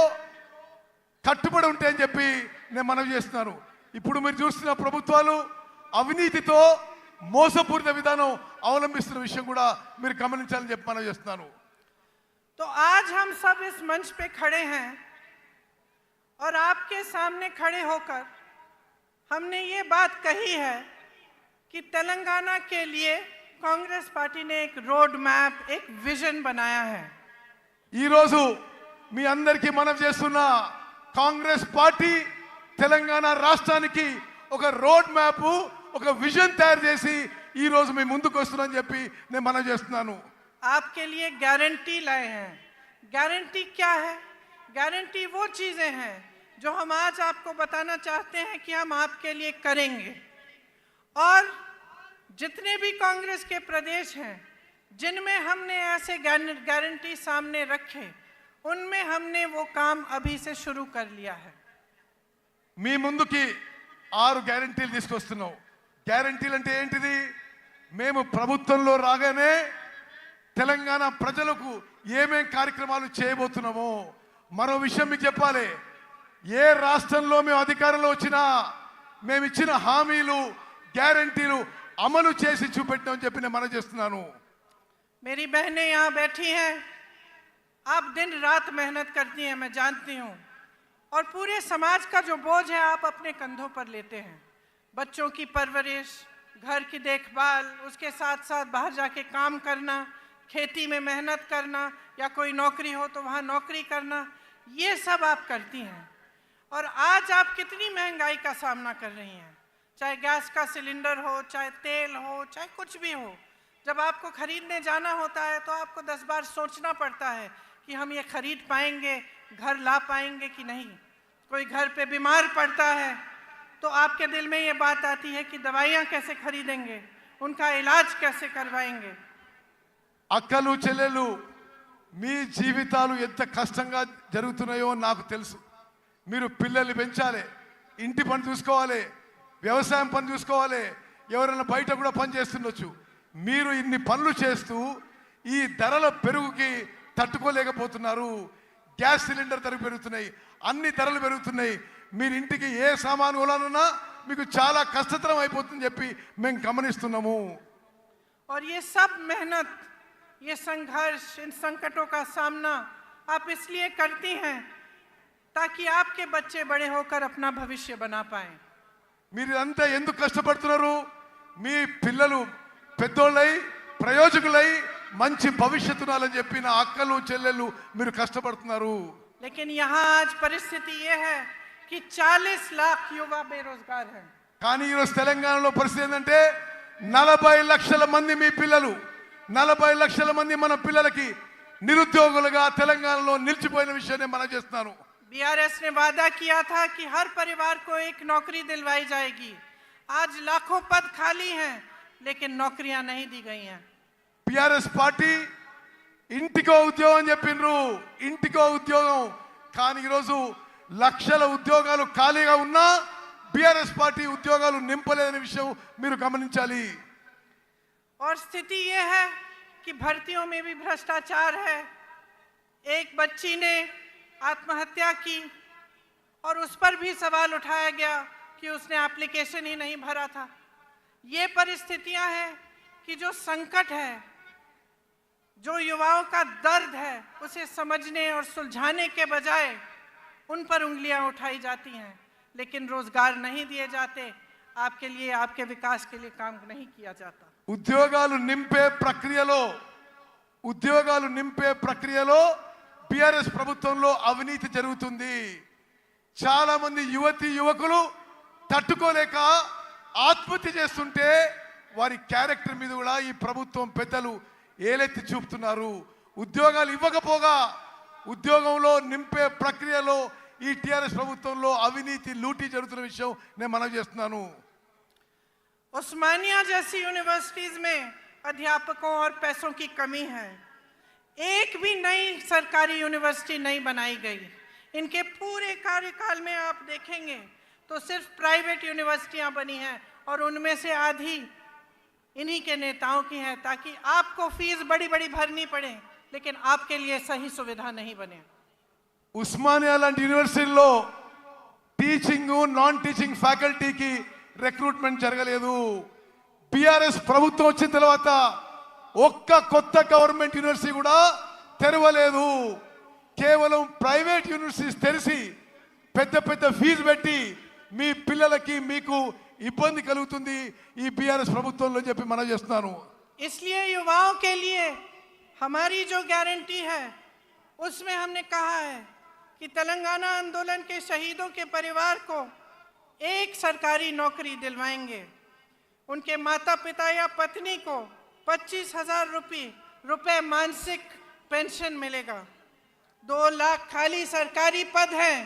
కట్టుబడి ఉంటాయని చెప్పి నేను మనవి చేస్తున్నాను। ఇప్పుడు మీరు చూస్తున్న ప్రభుత్వాలు అవినీతితో మోసపూరిత విధానం అవలంబిస్తున్న విషయం కూడా మీరు గమనించాలని చెప్పి మనవి చేస్తున్నాను। तो आज हम सब इस मंच पे खड़े हैं और आपके सामने खड़े होकर हमने ये बात कही है कि तेलंगाना के लिए कांग्रेस पार्टी ने एक रोड मैप, एक विजन बनाया है। ఈ రోజు మీ అందరికీ మనవి చేస్తున్నా, కాంగ్రెస్ పార్టీ తెలంగాణ రాష్ట్రానికి ఒక రోడ్ మ్యాప్, ఒక విజన్ తయారు చేసి ఈ రోజు మీ ముందుకు వస్తున్నానని చెప్పి నేను మనవి చేస్తున్నాను। आपके लिए गारंटी लाए हैं। गारंटी क्या है? गारंटी वो चीजें हैं जो हम आज आपको बताना चाहते हैं कि हम आपके लिए करेंगे। और जितने भी कांग्रेस के प्रदेश हैं जिनमें हमने ऐसे गारंटी सामने रखे, उनमें हमने वो काम अभी से शुरू कर लिया है। మీ ముందుకి 6 గ్యారెంటీలు తీసుకొస్తున్నాం। గ్యారెంటీలు అంటే ఏంటిది? మేము ప్రభుత్వంలో రాగానే తెలంగాణ ప్రజలకు ఏమేం కార్యక్రమాలు చేయబోతున్నామో మరో విషయం మీకు చెప్పాలి। ఏ రాష్ట్రంలో మేము అధికారంలో వచ్చినా మేము ఇచ్చిన హామీలు, గ్యారెంటీలు అమలు చేసి చూపెట్టామని చెప్పి నేను మనవి చేస్తున్నాను। मेरी बहनें यहाँ बैठी हैं, आप दिन रात मेहनत करती हैं, मैं जानती हूँ। और पूरे समाज का जो बोझ है आप अपने कंधों पर लेते हैं। बच्चों की परवरिश, घर की देखभाल, उसके साथ साथ बाहर जाके काम करना, खेती में मेहनत करना या कोई नौकरी हो तो वहाँ नौकरी करना, ये सब आप करती हैं। और आज आप कितनी महंगाई का सामना कर रही हैं, चाहे गैस का सिलेंडर हो, चाहे तेल हो, चाहे कुछ भी हो। जब आपको खरीदने जाना होता है तो आपको 10 बार सोचना पड़ता है कि हम ये खरीद पाएंगे, घर ला पाएंगे कि नहीं। कोई घर पे बीमार पड़ता है तो आपके दिल में ये बात आती है कि दवाइयाँ कैसे खरीदेंगे, उनका इलाज कैसे करवाएंगे। అక్కలు చెల్లెలు మీ జీవితాలు ఎంత కష్టంగా జరుగుతున్నాయో నాకు తెలుసు. మీరు పిల్లల్ని పెంచాలి, ఇంటి పని చూసుకోవాలి, వ్యవసాయం పని చూసుకోవాలి, ఎవరైనా బయట కూడా పని చేస్తుండొచ్చు. మీరు ఇన్ని పనులు చేస్తూ ఈ ధరల పెరుగుకి తట్టుకోలేకపోతున్నారు. గ్యాస్ సిలిండర్ ధరలు పెరుగుతున్నాయి, అన్ని ధరలు పెరుగుతున్నాయి. మీరు ఇంటికి ఏ సామాను కొనాలన్నా మీకు చాలా కష్టతరం అయిపోతుందని చెప్పి మేము గమనిస్తున్నాము. और ये सब मेहनत, ये संघर्ष, इन संकटों का सामना आप इसलिए करती हैं ताकि आपके बच्चे बड़े होकर अपना भविष्य बना पाएं। మీరు అంతా ఎందుకు కష్టపడుతున్నారు? మీ పిల్లలు పెద్దోళ్ళై ప్రయోజకులై మంచి భవిష్యత్తు ఉండాలని చెప్పి నా అక్కలు చెల్లెళ్ళు మీరు కష్టపడుతున్నారు. लेकिन यहाँ आज परिस्थिति ये है कि 40 लाख युवा बेरोजगार हैं। కానీ ఈరోజు తెలంగాణలో పరిస్థితి ఏంటంటే 40 లక్షల మంది మీ పిల్లలు, 40 లక్షల మంది మన పిల్లలకి నిరుద్యోగులుగా తెలంగాణలో నిలిచిపోయిన విషయాన్ని మనం చేస్తున్నాను. बीआरएस ने वादा किया था कि हर परिवार को एक नौकरी दिलवाई जाएगी। आज लाखों पद खाली हैं लेकिन नौकरियां नहीं दी गई हैं। టిఆర్ఎస్ పార్టీ ఇంటికో ఉద్యోగం చెప్పిండ్రు, ఇంటికో ఉద్యోగం. కానీ ఈరోజు లక్షల ఉద్యోగాలు ఖాళీగా ఉన్నా బీఆర్ఎస్ పార్టీ ఉద్యోగాలు నింపలేదనే విషయం మీరు గమనించాలి. और स्थिति ये है कि भर्तियों में भी भ्रष्टाचार है। एक बच्ची ने आत्महत्या की और उस पर भी सवाल उठाया गया कि उसने एप्लीकेशन ही नहीं भरा था। ये परिस्थितियां हैं कि जो संकट है, जो युवाओं का दर्द है, उसे समझने और सुलझाने के बजाय उन पर उंगलियां उठाई जाती हैं, लेकिन रोजगार नहीं दिए जाते। आपके लिए, आपके विकास के लिए काम नहीं किया जाता। ఉద్యోగాలు నింపే ప్రక్రియలో బీఆర్ఎస్ ప్రభుత్వంలో అవినీతి జరుగుతుంది. చాలా మంది యువకులు తట్టుకోలేక ఆత్మహత్య చేస్తుంటే వారి క్యారెక్టర్ మీద కూడా ఈ ప్రభుత్వం పెద్దలు ఏలెత్తి చూపుతున్నారు. ఉద్యోగాలు ఇవ్వకపోగా ఉద్యోగంలో నింపే ప్రక్రియలో ఈ టిఆర్ఎస్ ప్రభుత్వంలో అవినీతి లూటీ జరుగుతున్న విషయం నేను మనవి చేస్తున్నాను. उस्मानिया जैसी यूनिवर्सिटीज में अध्यापकों और पैसों की कमी है। एक भी नई सरकारी यूनिवर्सिटी नहीं बनाई गई। इनके पूरे कार्यकाल में आप देखेंगे तो सिर्फ प्राइवेट यूनिवर्सिटियां बनी हैं और उनमें से आधी इन्हीं के नेताओं की है, ताकि आपको फीस बड़ी बड़ी भरनी पड़े लेकिन आपके लिए सही सुविधा नहीं बने। ఉస్మానియా లాంటి యూనివర్సిటీలో టీచింగ్ నాన్ టీచింగ్ ఫ్యాకల్టీకి రిక్రూట్మెంట్ జరగలేదు. బీఆర్ఎస్ ప్రభుత్వం వచ్చిన తర్వాత ఒక్క కొత్త గవర్నమెంట్ యూనివర్సిటీ కూడా తెరవలేదు. కేవలం ప్రైవేట్ యూనివర్సిటీస్ తెరిచి పెద్ద ఫీజు పెట్టి మీ పిల్లలకి మీకు ఇబ్బంది కలుగుతుంది ఈ బీఆర్ఎస్ ప్రభుత్వంలో చెప్పి మనం చేస్తున్నాను. इसलिए युवाओं के लिए हमारी जो गारंटी है उसमें हमने कहा है कि तेलंगाना आंदोलन के शहीदों के परिवार को एक सरकारी नौकरी दिलवाएंगे। उनके माता पिता या पत्नी को 25,000 रुपए मासिक पेंशन मिलेगा। 2 लाख खाली सरकारी पद हैं,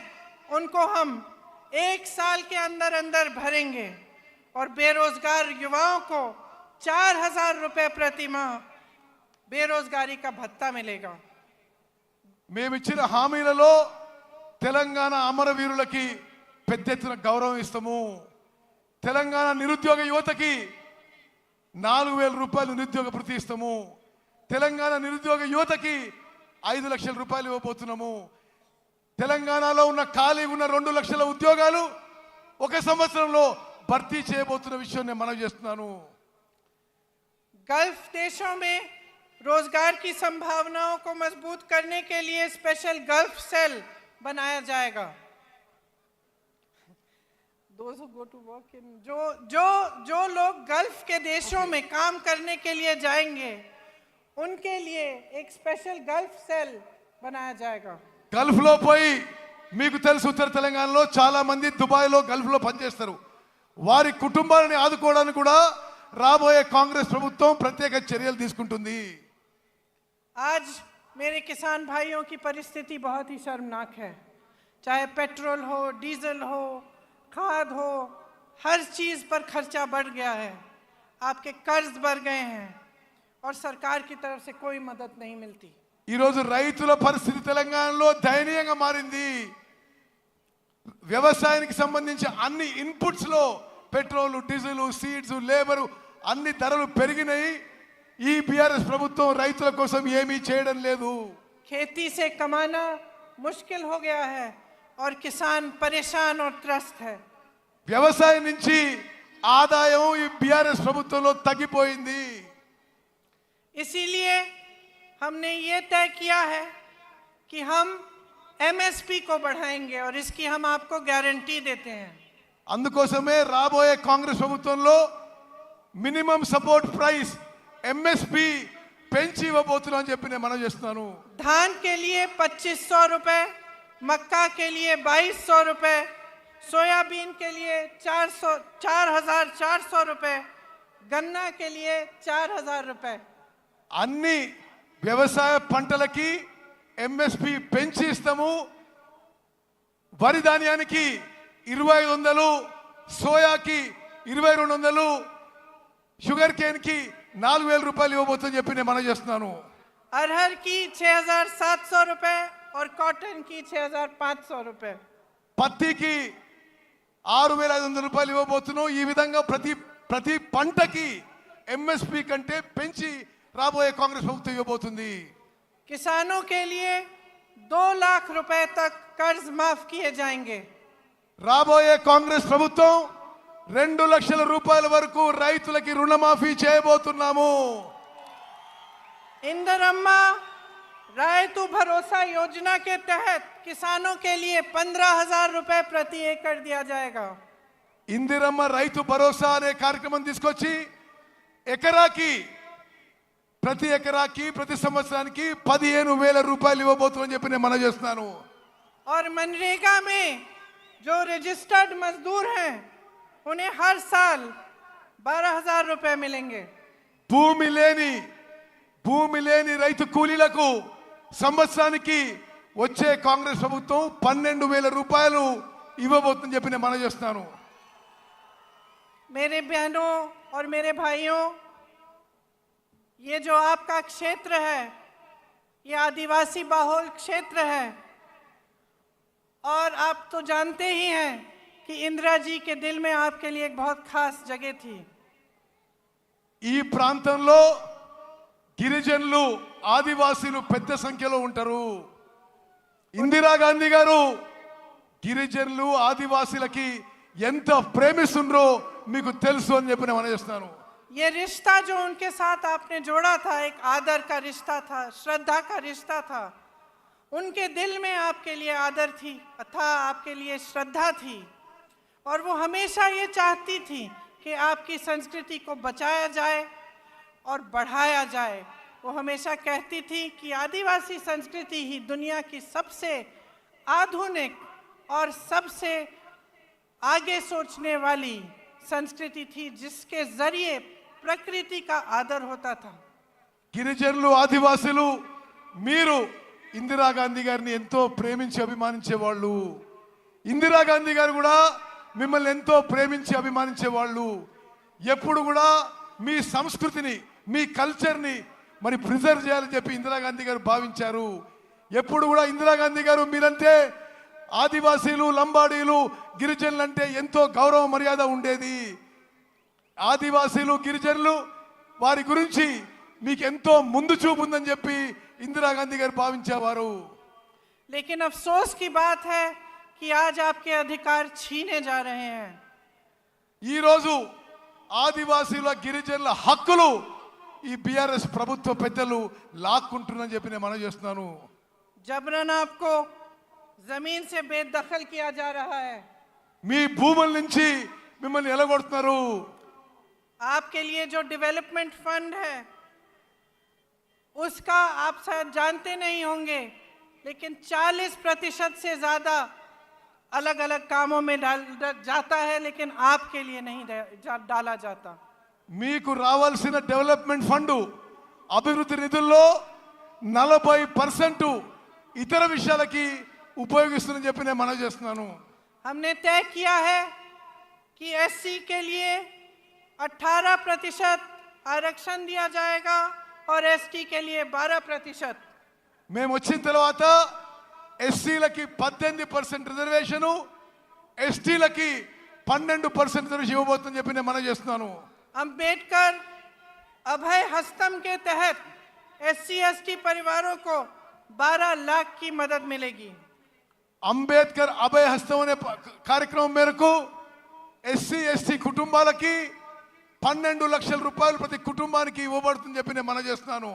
उनको हम 1 साल के अंदर भरेंगे और बेरोजगार युवाओं को 4,000 रुपए प्रति माह बेरोजगारी का भत्ता मिलेगा। మేమిచ్చిన హామీలలో తెలంగాణ అమరవీరులకి పెద్ద ఎత్తున గౌరవం ఇస్తాము. తెలంగాణ నిరుద్యోగ యువతకి 4,000 రూపాయలు నిరుద్యోగ భృతి ఇస్తాము. తెలంగాణ నిరుద్యోగ యువతకి 5 లక్షల రూపాయలు ఇవ్వబోతున్నాము. తెలంగాణలో ఉన్న ఖాళీ ఉన్న 2 లక్షల ఉద్యోగాలు 1 సంవత్సరంలో భర్తీ చేయబోతున్న విషయం నేను మనవి చేస్తున్నాను. गल्फ देशों में रोजगार की संभावनाओं को मजबूत करने के लिए स्पेशल गल्फ सेल बनाया जाएगा। those who go to work in जो लोग गल्फ के देशों में काम करने के लिए जाएंगे उनके लिए एक स्पेशल गल्फ सेल बनाया जाएगा। గల్ఫ్ లో పోయి మీకు తెలుసు ఉత్తర తెలంగాణలో చాలా మంది దుబాయ్ లో గల్ఫ్ లో పనిచేస్తారు. వారి కుటుంబాలను ఆదుకోవడానికి కూడా రాబోయే కాంగ్రెస్ ప్రభుత్వం ప్రత్యేక చర్యలు తీసుకుంటుంది. आज मेरे किसान भाइयों की परिस्थिति बहुत ही शर्मनाक है। चाहे पेट्रोल हो, डीजल हो, खाद हो, हर चीज पर खर्चा बढ़ गया है। आपके कर्ज बढ़ गए हैं और सरकार की तरफ से कोई मदद नहीं मिलती। ఈ రోజు రైతుల పరిస్థితి తెలంగాణలో దయనీయంగా మారింది. వ్యవసాయానికి సంబంధించి అన్ని ఇన్పుట్స్ లో పెట్రోల్, డీజిల్, సీడ్స్, లేబర్ అన్ని ధరలు పెరిగినాయి. ఈ బీఆర్ఎస్ ప్రభుత్వం రైతుల కోసం ఏమీ చేయడం లేదు. खेती से कमाना मुश्किल हो गया है और किसान परेशान और त्रस्त है। వ్యవసాయం నుంచి ఆదాయం ఈ బీఆర్ఎస్ ప్రభుత్వంలో తగ్గిపోయింది. इसीलिए हमने ये तय किया है कि हम एमएसपी को बढ़ाएंगे और इसकी हम आपको गारंटी देते हैं। అందుకోసమే రాబోయే కాంగ్రెస్ ప్రభుత్వంలో మినిమం సపోర్ట్ ప్రైస్ ఎంఎస్పి పెంచి ఇవ్వబోతున్నాం అని చెప్పి నేను మనవి చేస్తున్నాను. धान के लिए 2500 रुपए, मक्का के लिए 2200 रुपए, सोयाबीन के लिए 4400 रुपए, गन्ना के लिए 4000 रुपए। అన్ని వ్యవసాయ పంటలకి ఎంఎస్పి పెంచి ఇస్తాము. వరి ధాన్యానికి 2500, సోయాకి 2200, షుగర్ కేన్ కి 4000 రూపాయలు ఇవ్వబోతుందని చెప్పి నేను మనవి చేస్తున్నాను. अरहर की 6700 रुपए और कॉटन की 6500 रुपए। పత్తికి 6500 రూపాయలు ఇవ్వబోతున్నాం. ఈ విధంగా ప్రతి పంటకి ఎంఎస్పి కంటే పెంచి రాబోయే కాంగ్రెస్ ప్రభుత్వం ఇవ్వబోతుంది. किसानों के लिए 2 लाख रुपए तक कर्ज माफ किए जाएंगे। రాబోయే కాంగ్రెస్ ప్రభుత్వం 2 లక్షల రూపాయల వరకు రైతులకి రుణమాఫీ చేయబోతున్నాము. इंदिरम्मा रायतु भरोसा योजना के तहत किसानों के लिए 15,000 रुपए प्रति एकड़ दिया जाएगा। ఇందిరమ్మ రైతు భరోసా అనే కార్యక్రమం తీసుకొచ్చి ప్రతి ఎకరాకి ప్రతి సంవత్సరానికి 15,000 రూపాయలు ఇవ్వబోతుందని చెప్పి నేను మనవి చేస్తున్నాను. और मनरेगा में जो रजिस्टर्ड मजदूर हैं उन्हें हर साल 12,000 रुपए मिलेंगे। భూమి లేని రైతు కూలీలకు సంవత్సరానికి వచ్చే కాంగ్రెస్ ప్రభుత్వం 12,000 రూపాయలు ఇవ్వబోతుందని చెప్పి నేను మనవి చేస్తున్నాను. मेरे बहनों और मेरे भाइयों, ये जो आपका क्षेत्र है ये आदिवासी बहुल क्षेत्र है और आप तो जानते ही हैं कि इंदिरा जी के दिल में आपके लिए एक बहुत खास जगह थी। ఈ ప్రాంతంలో గిరిజనులు, ఆదివాసీలు పెద్ద సంఖ్యలో ఉంటారు. ఇందిరాగాంధీ గారు గిరిజనులు, ఆదివాసీలకి ఎంత ప్రేమిస్తుండ్రో మీకు తెలుసు అని చెప్పి నేను మనవి చేస్తున్నాను. ये रिश्ता जो उनके साथ आपने जोड़ा था एक आदर का रिश्ता था, श्रद्धा का रिश्ता था। उनके दिल में आपके लिए आदर थी था, आपके लिए श्रद्धा थी और वो हमेशा ये चाहती थी कि आपकी संस्कृति को बचाया जाए और बढ़ाया जाए। वो हमेशा कहती थी कि आदिवासी संस्कृति ही दुनिया की सबसे आधुनिक और सबसे आगे सोचने वाली संस्कृति थी जिसके जरिए प्रकृति का आदर होता था। గిరిజనులు, ఆదివాసీలు మీరు ఇందిరాగాంధీ గారిని ఎంతో ప్రేమించి అభిమానించేవాళ్ళు. ఇందిరాగాంధీ గారు కూడా మిమ్మల్ని ఎంతో ప్రేమించి అభిమానించేవాళ్ళు. ఎప్పుడు కూడా మీ సంస్కృతిని, మీ కల్చర్ని మరి ప్రిజర్వ్ చేయాలని చెప్పి ఇందిరాగాంధీ గారు భావించారు. ఎప్పుడు కూడా ఇందిరాగాంధీ గారు మీరంటే ఆదివాసీలు, లంబాడీలు, గిరిజనులు అంటే ఎంతో గౌరవ మర్యాద ఉండేది. ఆదివాసీలు, గిరిజనులు వారి గురించి మీకు ఎంతో ముందు చూపు ఉందని చెప్పి ఇందిరాగాంధీ గారు భావించేవారు. लेकिन अफसोस की बात है कि आज आपके अधिकार छीने जा रहे हैं। ఈ రోజు ఆదివాసీల, గిరిజనుల హక్కులు ఈ బీఆర్ఎస్ ప్రభుత్వ పెద్దలు లాక్కుంటున్నారని చెప్పి నేను మనవి చేస్తున్నాను. जबरन आपको जमीन से बेदखल किया जा रहा है। మీ భూముల నుంచి మిమ్మల్ని ఎలగొడుతున్నారు. आपके लिए जो डेवलपमेंट फंड है उसका आप शायद जानते नहीं होंगे, लेकिन 40% से ज़्यादा अलग अलग कामों में जाता है, लेकिन आपके लिए नहीं डाला जाता। మీకు రావాల్సిన డెవలప్మెంట్ ఫండ్ అభివృద్ధి నిధుల్లో 40% ఇతర విషయాలకి ఉపయోగిస్తుందని చెప్పి నేను మనవి చేస్తున్నాను. हमने तय किया है कि एससी के लिए 18% आरक्षण दिया जाएगा और एसटी के लिए 12%। మేము వచ్చిన తర్వాత ఎస్సీలకి 18% రిజర్వేషను, ఎస్టీలకి 12% రిజర్వేషన్ ఇవ్వబోతుందని చెప్పి నేను మనవి చేస్తున్నాను. अंबेडकर अभय हस्तम के तहत एससी एसटी परिवारों को 12 लाख की मदद मिलेगी। అంబేద్కర్ అభయ హస్తం అనే కార్యక్రమం మేరకు ఎస్సీ ఎస్టీ కుటుంబాలకి 12 లక్షల రూపాయలు ప్రతి కుటుంబానికి ఇవ్వబడుతుందని చెప్పి నేను మనవి చేస్తున్నాను.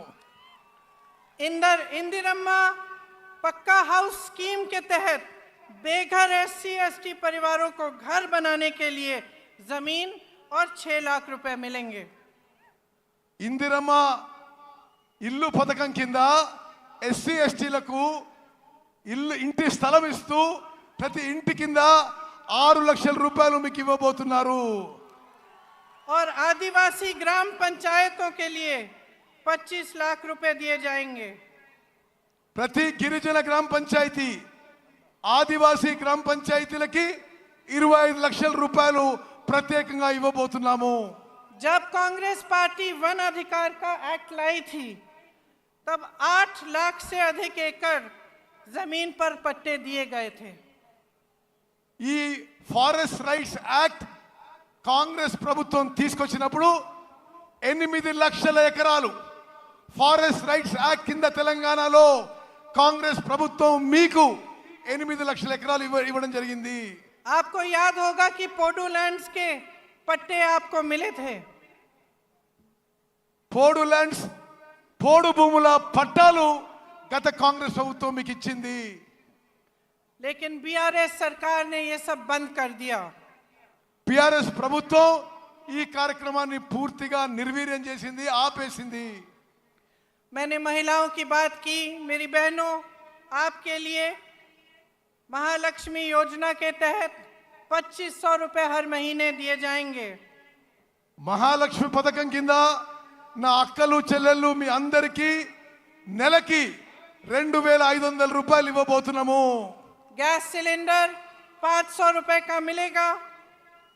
इंदिरम्मा पक्का हाउस स्कीम के तहत बेघर एससी एसटी परिवारों को घर बनाने के लिए जमीन और 6 लाख रुपए मिलेंगे। ఇందిరమ్మ ఇల్లు పథకం కింద ఎస్సీ ఎస్టీలకు ఇంటి స్థలం ఇస్తూ ప్రతి ఇంటి కింద 6 లక్షల రూపాయలు మీకు ఇవ్వబోతున్నారు. और आदिवासी ग्राम पंचायतों के लिए 25 लाख रुपए दिए जाएंगे। ప్రతి గిరిజన గ్రామ పంచాయతీ, ఆదివాసీ గ్రామ పంచాయతీలకి 25 లక్షల రూపాయలు ప్రత్యేకంగా ఇవ్వబోతున్నాము. जब कांग्रेस पार्टी वन अधिकार का एक्ट लाई थी तब 8 लाख से अधिक एकड़ जमीन पर पट्टे दिए गए थे। ఈ ఫారెస్ట్ రైట్స్ యాక్ట్ కాంగ్రెస్ ప్రభుత్వం తీసుకొచ్చినప్పుడు 8 లక్షల ఎకరాలు ఫారెస్ట్ రైట్స్ యాక్ట్ కింద తెలంగాణలో కాంగ్రెస్ ప్రభుత్వం మీకు 8 లక్షల ఎకరాలు ఇవ్వడం జరిగింది. आपको याद होगा कि पोडू लैंड्स के पट्टे आपको मिले थे। పోడు ల్యాండ్స్, పోడు భూముల పట్టాలు గత కాంగ్రెస్ ప్రభుత్వం మీకు ఇచ్చింది. लेकिन बीआरएस सरकार ने ये सब बंद कर दिया। బిఆర్ఎస్ ప్రభుత్వం ఈ కార్యక్రమాన్ని పూర్తిగా నిర్వీర్యం చేసింది, ఆపేసింది. मैंने महिलाओं की बात की। मेरी बहनों, आपके लिए महालक्ष्मी योजना के तहत 2500 रुपए हर महीने दिए जाएंगे। మహాలక్ష్మి పథకం కింద నా అక్కలు చెల్లెళ్ళు మీ అందరికీ నెలకి 2500 రూపాయలు ఇవ్వబోతున్నాము. गैस सिलेंडर 500 रुपए का मिलेगा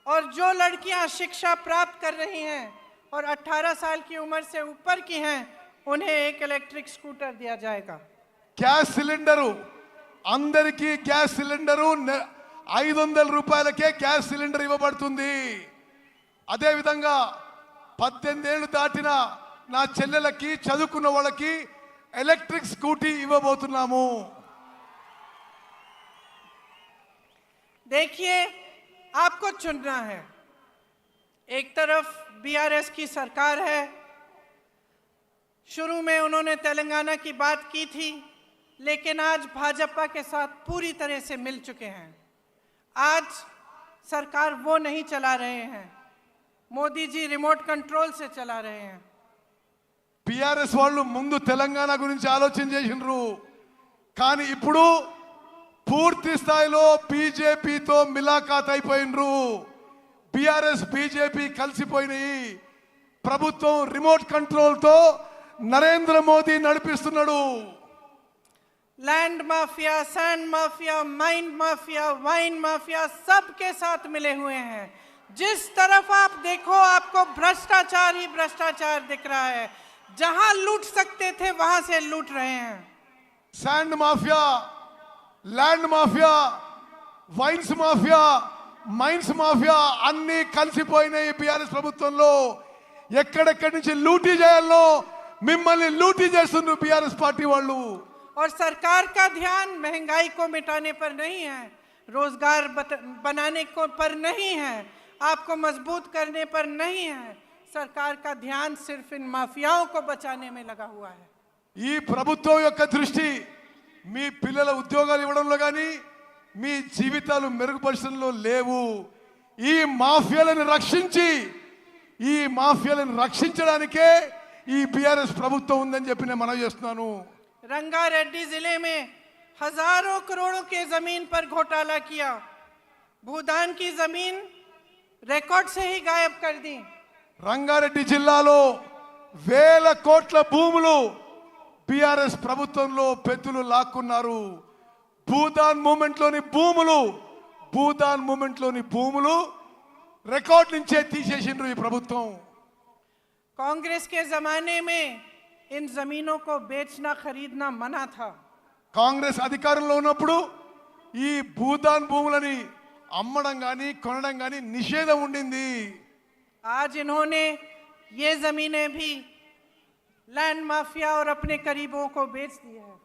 और जो लड़कियां शिक्षा प्राप्त कर रही हैं और 18 साल की उम्र से ऊपर की हैं उन्हें एक इलेक्ट्रिक स्कूटर दिया जाएगा। గ్యాస్ సిలిండరు అందరికీ గ్యాస్ సిలిండరు 500 రూపాయలకే గ్యాస్ సిలిండర్ ఇవ్వబడుతుంది. అదేవిధంగా 18 ఏళ్ళు దాటిన నా చెల్లెలకి, చదువుకున్న వాళ్ళకి ఎలక్ట్రిక్ స్కూటీ ఇవ్వబోతున్నాము. देखिए, आपको चुनना है। एक तरफ बीआरएस की सरकार है। शुरू में उन्होंने तेलंगाना की बात की थी, लेकिन आज भाजपा के साथ पूरी तरह से मिल चुके हैं। आज सरकार वो नहीं चला रहे हैं, मोदी जी रिमोट कंट्रोल से चला रहे हैं। బిఆర్ఎస్ వాళ్ళు ముందు తెలంగాణ గురించి ఆలోచన చేసినారు, కానీ ఇప్పుడు పూర్తి స్థాయిలో బీజేపీతో మిలాఖాత్ అయిపోయినరు. బిఆర్ఎస్ బీజేపీ కలిసిపోయినాయి. ప్రభుత్వం రిమోట్ కంట్రోల్తో నరేంద్ర మోదీ నడిపిస్తున్నాడు. Land mafia, sand mafia, mine mafia, wine mafia सबके साथ मिले हुए हैं। जिस तरफ आप देखो आपको भ्रष्टाचार ही भ्रष्टाचार दिख रहा है। जहां लूट सकते थे वहां से लूट रहे हैं। Sand mafia, land mafia, wines mafia, mines mafia అన్ని కలిసిపోయినాయి బీఆర్ఎస్ ప్రభుత్వంలో. ఎక్కడెక్కడి నుంచి లూటీ చేయాలో మిమ్మల్ని లూటీ చేస్తున్నారు బీఆర్ఎస్ పార్టీ వాళ్ళు. और सरकार का ध्यान महंगाई को मिटाने पर नहीं है, रोजगार बनाने को पर नहीं है, आपको मजबूत करने पर नहीं है। सरकार का ध्यान सिर्फ इन माफियाओं को बचाने में लगा हुआ है। ఈ ప్రభుత్వం యొక్క దృష్టి మీ పిల్లల ఉద్యోగాలు ఇవ్వడంలో కానీ, మీ జీవితాలు మెరుగుపరచడంలో లేవు. ఈ మాఫియాలను రక్షించడానికే ఈ బీఆర్ఎస్ ప్రభుత్వం ఉందని చెప్పి నేను మనవి చేస్తున్నాను. रंगारेड्डी जिले में हजारों करोड़ों के जमीन पर घोटाला किया, भूदान की जमीन रिकॉर्ड से ही गायब कर दी. రంగారెడ్డి జిల్లాలో వేల కోట్ల భూములు బీఆర్ఎస్ ప్రభుత్వంలో పెద్దలు లాక్కున్నారు. భూదాన్ మూమెంట్లోని భూములు రికార్డ్ నుంచే తీసేసిండ్రు ఈ ప్రభుత్వం. कांग्रेस के जमाने में इन जमीनों को बेचना खरीदना मना था. కాంగ్రెస్ అధికారంలో ఉన్నప్పుడు ఈ భూదాన్ భూములని అమ్మడం కానీ కొనడం కానీ నిషేధం ఉండింది. आज इन्होंने ये जमीनें भी लैंड माफिया और अपने करीबों को बेच दिया है.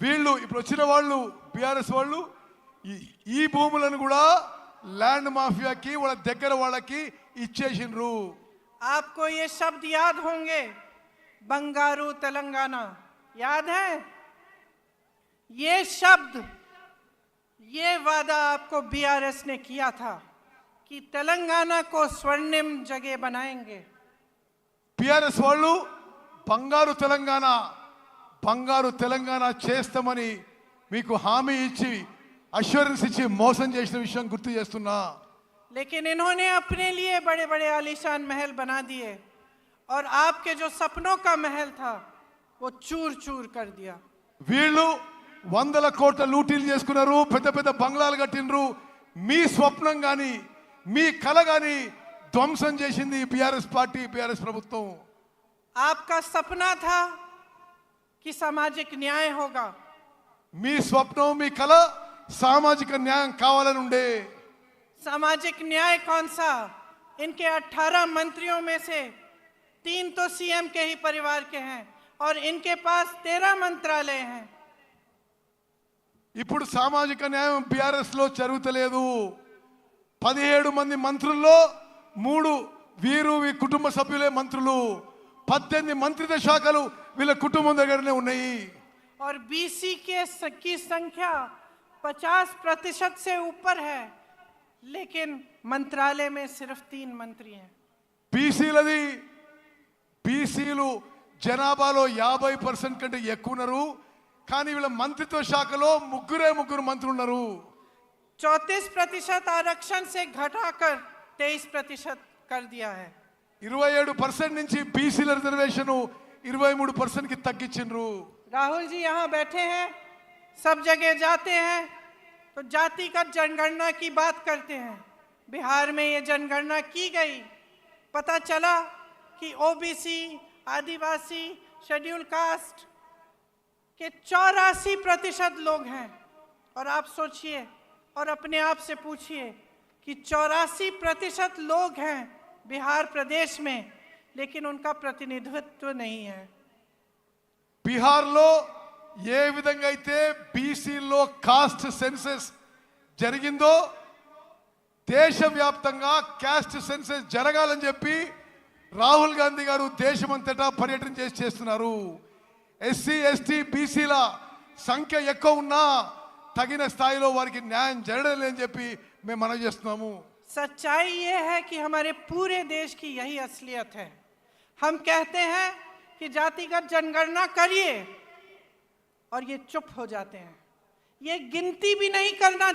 వీళ్ళు ఇప్పుడు వచ్చిన వాళ్ళు బీఆర్ఎస్ వాళ్ళు ఈ భూములను కూడా ల్యాండ్ మాఫియాకి వాళ్ళ దగ్గర వాళ్ళకి ఇచ్చేసిండ్రు. आपको ये शब्द याद होंगे, बंगारू तेलंगाना, याद है? ये शब्द, ये वादा आपको बीआरएस ने किया था कि तेलंगाना को स्वर्णिम जगह बनाएंगे. బీఆర్ఎస్ వాళ్ళు బంగారు తెలంగాణ చేస్తామని మీకు హామీ ఇచ్చి అష్యూరెన్స్ ఇచ్చి మోసం చేసిన విషయం గుర్తు చేస్తున్నా. लेकिन इन्होंने अपने लिए बड़े बड़े आलीशान महल बना दिए और आपके जो सपनों का महल था वो चूर चूर कर दिया. వీళ్ళు 100 కోట్ల లూటీలు చేసుకున్నారు, పెద్ద పెద్ద బంగ్లాలు కట్టినరు. మీ స్వప్నం కానీ మీ కల కానీ ధ్వంసం చేసింది బీఆర్ఎస్ పార్టీ, బీఆర్ఎస్ ప్రభుత్వం. आपका सपना था कि सामाजिक न्याय होगा. మీ స్వప్నం మీ కల సామాజిక న్యాయం కావాలని ఉండే. सामाजिक न्याय कौन सा? इनके 18 मंत्रियों में से 3 तो सीएम के ही परिवार के हैं और इनके पास 13 मंत्रालय हैं. ఇప్పుడు సామాజిక న్యాయం బీఆర్ఎస్ లో జరుగుతలేదు. 17 మంది మంత్రుల్లో 3 వీరు కుటుంబ సభ్యులే మంత్రులు. 18 మంత్రిత్వ శాఖలు వీళ్ళ కుటుంబం దగ్గరనే ఉన్నాయి. और बीसी की संख्या 50% से ऊपर है, लेकिन मंत्रालय में सिर्फ 3 मंत्री हैं. బీసీలు జనాభాలో 50% కంటే ఎక్కువ ఉన్నారు. కానీ వీళ్ళ మంత్రిత్వ శాఖలో ముగ్గురు మంత్రులు ఉన్నారు. 34% आरक्षण से घटाकर 23% कर दिया है. 27% నుంచి బీసీల రిజర్వేషన్ 23% కి తగ్గించిండ్రు. राहुल जी यहाँ बैठे हैं, सब जगह जाते हैं तो जातिगत जनगणना की बात करते हैं. बिहार में ये जनगणना की गई, पता चला कि ओबीसी, आदिवासी, शेड्यूल कास्ट के 84% लोग हैं. और आप सोचिए और अपने आप से पूछिए कि 84% लोग हैं बिहार प्रदेश में, लेकिन उनका प्रतिनिधित्व नहीं है. బీహార్లో ఏ విధంగా అయితే బీసీలో కాస్ట్ సెన్సెస్ జరిగిందో దేశవ్యాప్తంగా కాస్ట్ సెన్సెస్ జరగాలని చెప్పి రాహుల్ గాంధీ గారు దేశమంతటా పర్యటన చేస్తున్నారు. ఎస్సీ ఎస్టీ బీసీల సంఖ్య ఎక్కువ ఉన్నా తగిన స్థాయిలో వారికి న్యాయం జరగడం లేదని చెప్పి మేము మనవి చేస్తున్నాము. सच्चाई ये है कि हमारे पूरे देश की यही असलियत है. हम कहते हैं कि जातिगत जनगणना करिए और ये चुप हो जाते हैं. ये गिनती भी नहीं करना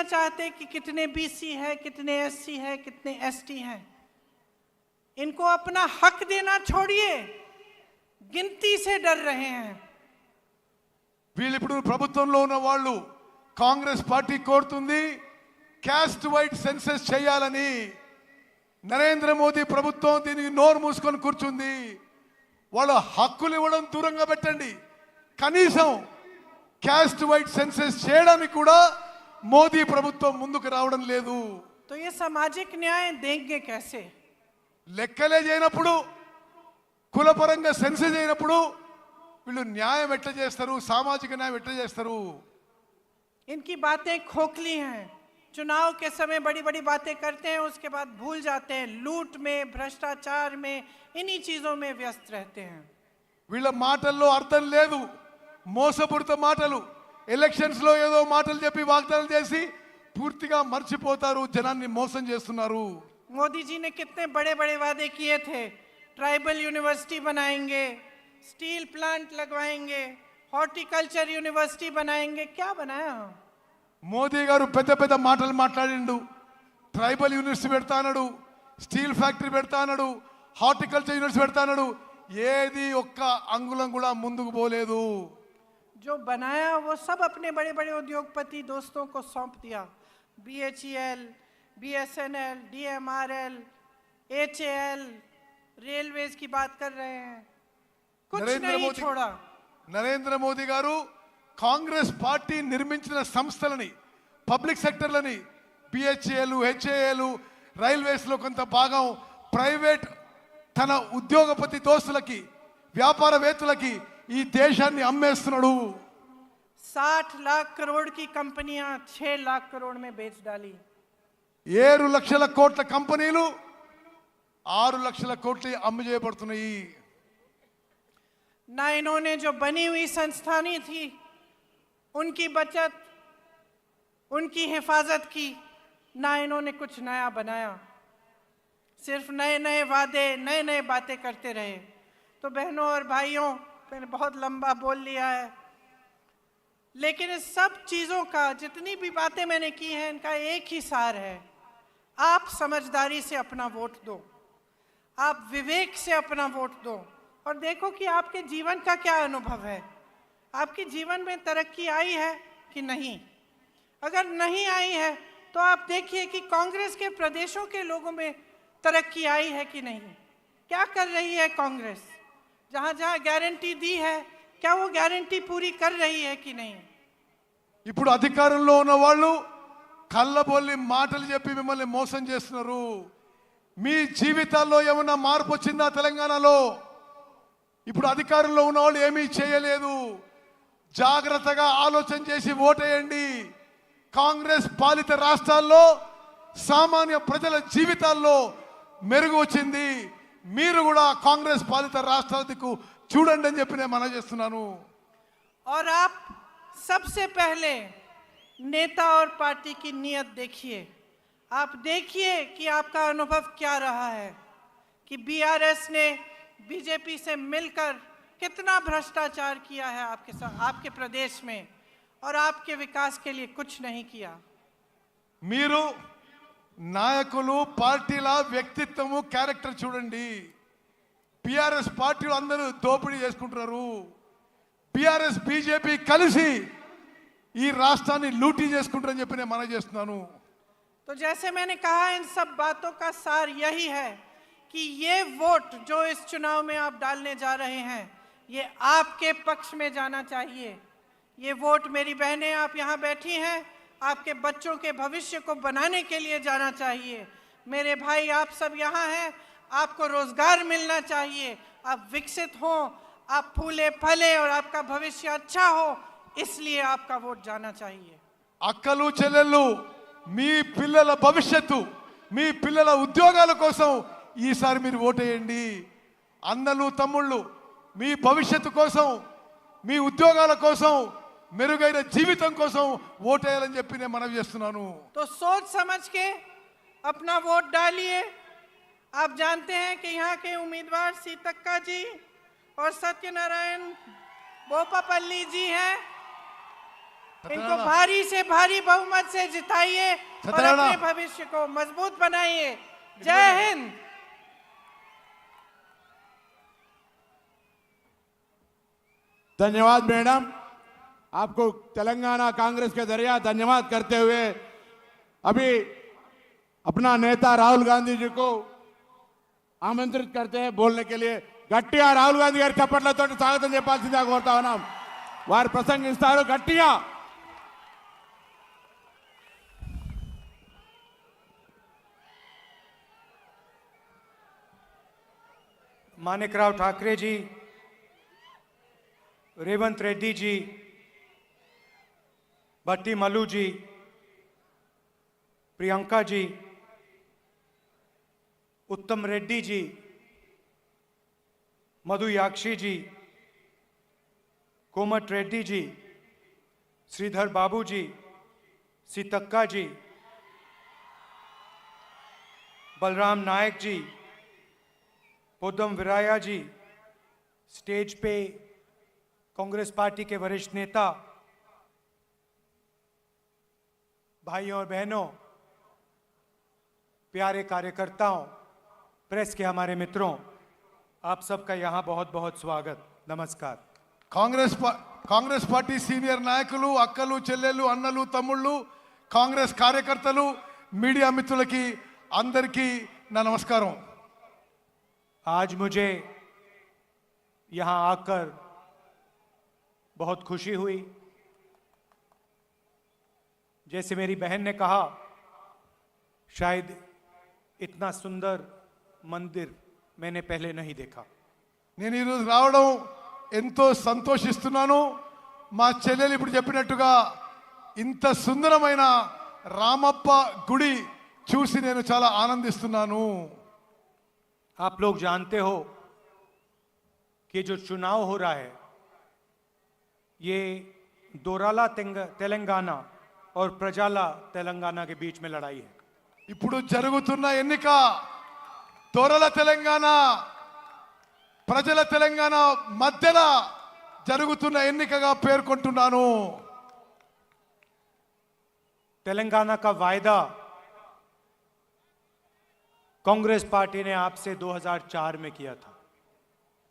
चाहते कि कितने बीसी है, कितने एससी है, कितने एसटी हैं. इनको अपना हक देना छोड़िए, गिनती से डर रहे हैं. వీళ్ళు ఇప్పుడు ప్రభుత్వంలో ఉన్న వాళ్ళు కాంగ్రెస్ పార్టీ కోరుతుంది క్యాస్ట్ వైడ్ సెన్సెస్ చేయాలని. నరేంద్ర మోదీ ప్రభుత్వం దీనికి నోరు మూసుకొని కూర్చుంది. వాళ్ళ హక్కులు ఇవ్వడం దూరంగా పెట్టండి, కనీసం క్యాస్ట్ వైడ్ సెన్సెస్ చేయడానికి కూడా మోదీ ప్రభుత్వం ముందుకు రావడం లేదు. तो ये सामाजिक न्याय देंगे कैसे? లెక్కలే చేయనప్పుడు, కులపరంగా సెన్సెస్ చేయనప్పుడు వీళ్ళు న్యాయం ఎట్లా చేస్తారు, సామాజిక న్యాయం ఎట్లా చేస్తారు? इनकी बातें खोखली हैं. चुनाव के समय बड़ी बड़ी बातें करते हैं, उसके बाद भूल जाते हैं. लूट में, भ्रष्टाचार में, इन्हीं चीजों में व्यस्त रहते हैं. వీళ్ళ మాటల్లో అర్థం లేదు, మోసపూరిత మాటలు. ఎలక్షన్స్ లో ఏదో మాటలు చెప్పి వాగ్దానాలు చేసి పూర్తిగా మర్చిపోతారు, జనాన్ని మోసం చేస్తున్నారు. मोदी जी ने कितने बड़े बड़े वादे किए थे, ट्राइबल यूनिवर्सिटी बनाएंगे, स्टील प्लांट लगवाएंगे, हॉर्टिकल्चर यूनिवर्सिटी बनाएंगे, क्या बनाया? మోదీ గారు పెద్ద పెద్ద మాటలు మాట్లాడిండు. ట్రైబల్ యూనివర్సిటీ పెడతా అన్నాడు, స్టీల్ ఫ్యాక్టరీ పెడతా అన్నాడు, హార్టికల్చర్ యూనివర్సిటీ పెడతా అన్నాడు. ఏది ఒక్క అంగుళం కూడా ముందుకు పోలేదు. जो बनाया वो सब अपने बड़े बड़े उद्योगपति दोस्तों को सौंप दिया. BHEL, BSNL, DMRL, HAL, railways की बात कर रहे हैं, कुछ नहीं छोड़ा. నరేంద్ర మోదీ గారు కాంగ్రెస్ పార్టీ నిర్మించిన సంస్థలని, పబ్లిక్ సెక్టర్లని, బిహెచ్ఏలు, హెచ్ఏఏలు, రైల్వేస్లో కొంత భాగం ప్రైవేట్ తన ఉద్యోగపతి దోస్తులకి, వ్యాపారవేత్తలకి ఈ దేశాన్ని అమ్మేస్తున్నాడు. 60 लाख करोड़ की कंपनियां 6 लाख करोड़ में बेच डाली. 7 లక్షల కోట్ల కంపెనీలు 6 లక్షల కోట్లు అమ్ము చేయబడుతున్నాయి. ना इन्होंने जो बनी हुई संस्थानें थी उनकी बचत, उनकी हिफाजत की, ना इन्होंने कुछ नया बनाया. सिर्फ नए नए वादे, नए नए बातें करते रहे. तो बहनों और भाइयों, मैंने बहुत लंबा बोल लिया है, लेकिन इस सब चीज़ों का, जितनी भी बातें मैंने की हैं, इनका एक ही सार है. आप समझदारी से अपना वोट दो, आप विवेक से अपना वोट दो और देखो कि आपके जीवन का क्या अनुभव है. आपके जीवन में तरक्की आई है कि नहीं? अगर नहीं आई है तो आप देखिए कि कांग्रेस के प्रदेशों के लोगों में तरक्की आई है कि नहीं. क्या कर रही है कांग्रेस? जहाँ जहाँ गारंटी दी है, क्या वो गारंटी पूरी कर रही है कि नहीं? ఇప్పుడు అధికారంలో ఉన్న వాళ్ళు కళ్ళబొల్లి మాటలు చెప్పి మిమ్మల్ని మోసం చేస్తున్నారు. మీ జీవితాల్లో ఏమన్నా మార్పు వచ్చిందా తెలంగాణలో? ఇప్పుడు అధికారంలో ఉన్న వాళ్ళు ఏమీ చేయలేదు. జాగ్రత్తగా ఆలోచన చేసి ఓటేయండి. కాంగ్రెస్ పాలిత రాష్ట్రాల్లో సామాన్య ప్రజల జీవితాల్లో మెరుగు వచ్చింది. మీరు కూడా కాంగ్రెస్ పాలిత రాష్ట్రాలకు చూడండి అని చెప్పి నేను మనవి చేస్తున్నాను. और आप सबसे पहले नेता और पार्टी की नीयत देखिए. आप देखिए कि आपका अनुभव क्या रहा है, कि बीआरएस ने बीजेपी से मिलकर कितना भ्रष्टाचार किया है आपके साथ, आपके प्रदेश में, और आपके विकास के लिए कुछ नहीं किया. మీరు నాయకులు, పార్టీల వ్యక్తిత్వము, క్యారెక్టర్ చూడండి. పిఆర్ఎస్ పార్టీలు అందరూ దోపిడీ చేసుకుంటున్నారు. పిఆర్ఎస్ బీజేపీ కలిసి ఈ రాష్ట్రాన్ని లూటీ చేసుకుంటారని చెప్పి నేను మనవి చేస్తున్నాను. तो जैसे मैंने कहा, इन सब बातों का सार यही है कि ये वोट जो इस चुनाव में आप डालने जा रहे हैं, ये आपके पक्ष में जाना चाहिए. ये वोट, मेरी बहनें आप यहाँ बैठी हैं, आपके बच्चों के भविष्य को बनाने के लिए जाना चाहिए. मेरे भाई आप सब यहाँ हैं, आपको रोजगार मिलना चाहिए, आप विकसित हो, आप फूले फले और आपका भविष्य अच्छा हो, इसलिए आपका वोट जाना चाहिए. అక్కలు, చెల్లెళ్ళు, మీ పిల్లల భవిష్యత్తు, మీ పిల్లల ఉద్యోగాల కోసం ఈసారి మీరు ఓటేయండి. అన్నలు, తమ్ముళ్ళు, మీ భవిష్యత్తు కోసం, మీ ఉద్యోగాల కోసం, మెరుగైన జీవితం కోసం ఓటేయాలని చెప్పి నేను మనవి చేస్తున్నాను. तो सोच समझ के अपना वोट डालिए. आप जानते हैं कि यहाँ के उम्मीदवार सीतक्का जी और सत्यनारायण बोपापल्ली जी हैं. इनको भारी से भारी बहुमत से जिताइए और अपने भविष्य को मजबूत बनाइए. जय हिंद. धन्यवाद मैडम. आपको तेलंगाना कांग्रेस के जरिए धन्यवाद करते हुए अभी अपना नेता राहुल गांधी जी को आमंत्रित करते हैं बोलने के लिए. గట్టిగా రాహుల్ గాంధీ గారి చప్పట్లతో స్వాగతం చెప్పాల్సిందిగా కోరుతా ఉన్నాం. వారు ప్రసంగిస్తారు. గట్టిగా. मानिकराव ठाकरे जी, रेवंत रेड्डी जी, भट्टी मल्लू जी, प्रियंका जी, उत्तम रेड्डी जी, मधु याक्षी जी, कोमट रेड्डी जी, श्रीधर बाबू जी, सीतक्का जी, बलराम नायक जी, पोदम विराया जी, स्टेज पे कांग्रेस पार्टी के वरिष्ठ नेता, भाइयों और बहनों, प्यारे कार्यकर्ताओं, प्रेस के हमारे मित्रों, आप सबका यहां बहुत बहुत स्वागत, नमस्कार। కాంగ్రెస్ పార్టీ సీనియర్ నాయకులు, అక్కలు, చెల్లెళ్ళు, అన్నలు, తమ్ముళ్ళు, కాంగ్రెస్ కార్యకర్తలు, మీడియా మిత్రులకి అందరికీ నా నమస్కారం। आज मुझे यहां आकर बहुत खुशी हुई। जैसे मेरी बहन ने कहा, शायद इतना सुंदर मंदिर मैंने पहले नहीं देखा। నేను ఈరోజు రావడం ఎంతో సంతోషిస్తున్నాను। మా చెల్లెలు ఇప్పుడు చెప్పినట్టుగా ఇంత సుందరమైన రామప్ప గుడి చూసి నేను చాలా ఆనందిస్తున్నాను। आप लोग जानते हो कि जो चुनाव हो रहा है ये दोराला तेलंगाना और प्रजाला तेलंगाना के बीच में लड़ाई है। ఇప్పుడు జరుగుతున్న ఎన్నిక దొరల తెలంగాణ, ప్రజల తెలంగాణ మధ్యలో జరుగుతున్న ఎన్నికగా పేర్కొంటున్నాను। तेलंगाना का वायदा कांग्रेस पार्टी ने आपसे 2004 में किया था।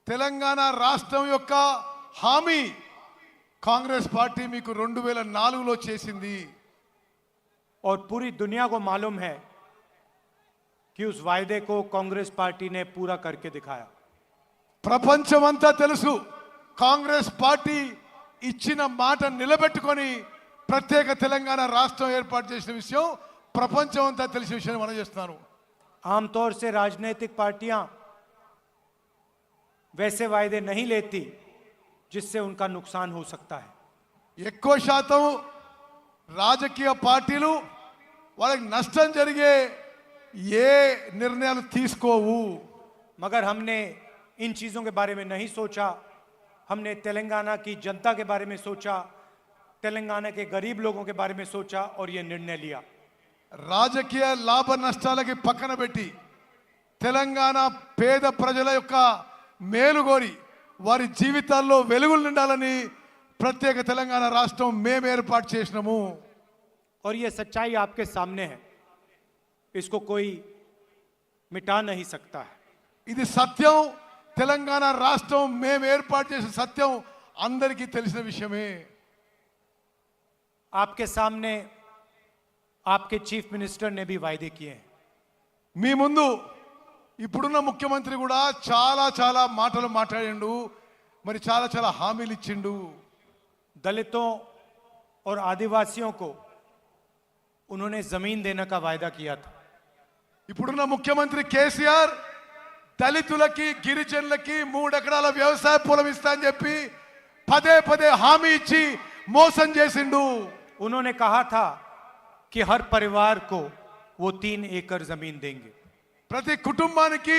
తెలంగాణ రాష్ట్రం యొక్క హామీ కాంగ్రెస్ పార్టీ మీకు 2004లో చేసింది। और पूरी दुनिया को मालूम है कि उस वायदे को कांग्रेस पार्टी ने पूरा करके दिखाया। ప్రపంచమంతా తెలుసు, కాంగ్రెస్ పార్టీ ఇచ్చిన మాట నిలబెట్టుకొని ప్రత్యేక తెలంగాణ రాష్ట్రం ఏర్పాటు చేసిన విషయం ప్రపంచమంతా తెలిసిన విషయాన్ని మనం చేస్తున్నాను। आमतौर से राजनीतिक पार्टियां वैसे वायदे नहीं लेती जिससे उनका नुकसान हो सकता है। ఎక్కువ శాతం రాజకీయ పార్టీలు వాళ్ళకి నష్టం జరిగే ఏ నిర్ణయాలు తీసుకోవు। मगर हमने इन चीजों के बारे में नहीं सोचा। हमने तेलंगाना की जनता के बारे में सोचा, तेलंगाना के गरीब लोगों के बारे में सोचा और ये निर्णय लिया। రాజకీయ లాభ నష్టాలకి పక్కన పెట్టి తెలంగాణ పేద ప్రజల యొక్క మేలుగోరి వారి జీవితాల్లో వెలుగులు నిండాలని ప్రత్యేక తెలంగాణ రాష్ట్రం మేము ఏర్పాటు చేసినాము। और ये सच्चाई आपके सामने है, इसको कोई मिटा नहीं सकता है। ఇది సత్యం। తెలంగాణ రాష్ట్రం మేము ఏర్పాటు చేసిన సత్యం అందరికీ తెలిసిన విషయమే। आपके सामने आपके चीफ मिनिस्टर ने भी वायदे किए हैं। మీ ముందు ఇప్పుడున్న ముఖ్యమంత్రి కూడా చాలా చాలా మాటలు మాట్లాడిండు, మరి చాలా చాలా హామీలు ఇచ్చిండు। दलितों और आदिवासियों को उन्होंने जमीन देने का वायदा किया था। ఇప్పుడున్న ముఖ్యమంత్రి కేసీఆర్ దళితులకి, గిరిజనులకి 3 ఎకరాల వ్యవసాయ పొలం ఇస్తా అని చెప్పి పదే పదే హామీ ఇచ్చి మోసం చేసిండు। उन्होंने कहा था कि हर परिवार को वो 3 एकड़ जमीन देंगे। ప్రతి కుటుంబానికి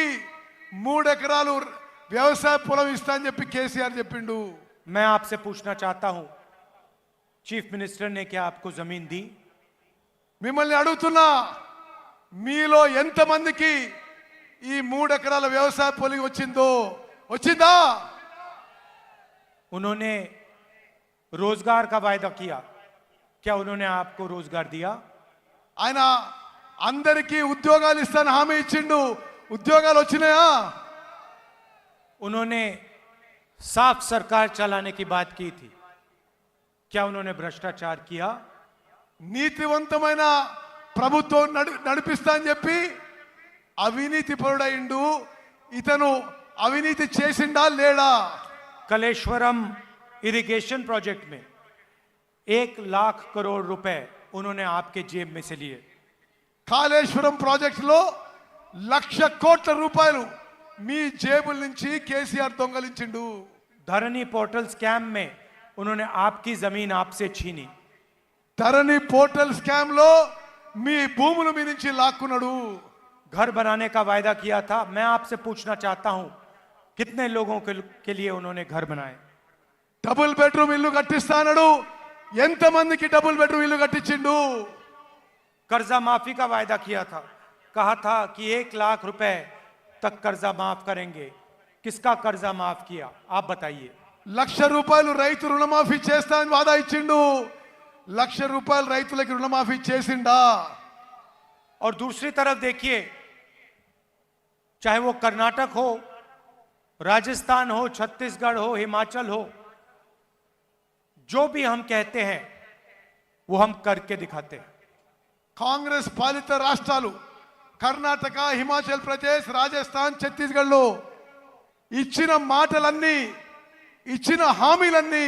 3 ఎకరాలు వ్యవసాయ పొలం ఇస్తా అని చెప్పి కేసీఆర్ చెప్పిండు। मैं आपसे पूछना चाहता हूं, चीफ मिनिस्टर ने क्या आपको जमीन दी? మిమ్మల్ని అడుగుతున్నా, మీలో ఎంతమందికి ఈ 3 ఎకరాల వ్యవసాయ పొలం వచ్చిందా? उन्होंने रोजगार का वायदा किया, क्या उन्होंने आपको रोजगार दिया? ఆయన అందరికీ ఉద్యోగాలు ఇస్తాను హామీ ఇచ్చిండు, ఉద్యోగాలు వచ్చినాయా? उन्होंने साफ सरकार चलाने की बात की थी, क्या उन्होंने भ्रष्टाचार किया? నీతివంతమైన ప్రభుత్వం నడిపిస్తా అని చెప్పి అవినీతి పరుడైండు। ఇతను అవినీతి చేసిండా లేడా? कलेश्वरम इरिगेशन प्रोजेक्ट में 1 लाख करोड़ रुपए उन्होंने आपके जेब में से लिए। కాళేశ్వరం ప్రాజెక్టులో 1,00,000 కోట్ల రూపాయలు మీ జేబుల నుంచి కేసీఆర్ దొంగలించిండు। धरनी पोर्टल स्कैम में उन्होंने आपकी जमीन आपसे छीनी। ధరణి పోర్టల్ స్కామ్ లో మీ భూములు మీ నుంచి లాక్కున్నాడు। घर बनाने का वायदा किया था। मैं आपसे पूछना चाहता हूं, कितने लोगों के लिए उन्होंने घर बनाए? డబుల్ బెడ్రూమ్ ఇల్లు కట్టిస్తానడు, ఎంతమందికి డబుల్ బెడ్రూమ్ ఇల్లు కట్టించిండు? कर्जा माफी का वायदा किया था, कहा था कि 1 लाख रुपए तक कर्जा माफ करेंगे। किसका कर्जा माफ किया आप बताइए? 1,00,000 రూపాయలు రైతు రుణమాఫీ చేస్తా అని వాదా ఇచ్చిండు. 1,00,000 రూపాయలు రైతులకి రుణమాఫీ చేసిండా? और दूसरी तरफ देखिए, चाहे वो कर्नाटक हो, राजस्थान हो, छत्तीसगढ़ हो, हिमाचल हो, जो भी हम कहते हैं वो हम करके दिखाते हैं। కాంగ్రెస్ పాలిత రాష్ట్రాలు కర్ణాటక, హిమాచల్ ప్రదేశ్, రాజస్థాన్, ఛత్తీస్గఢ్లో ఇచ్చిన మాటలన్నీ, ఇచ్చిన హామీలన్నీ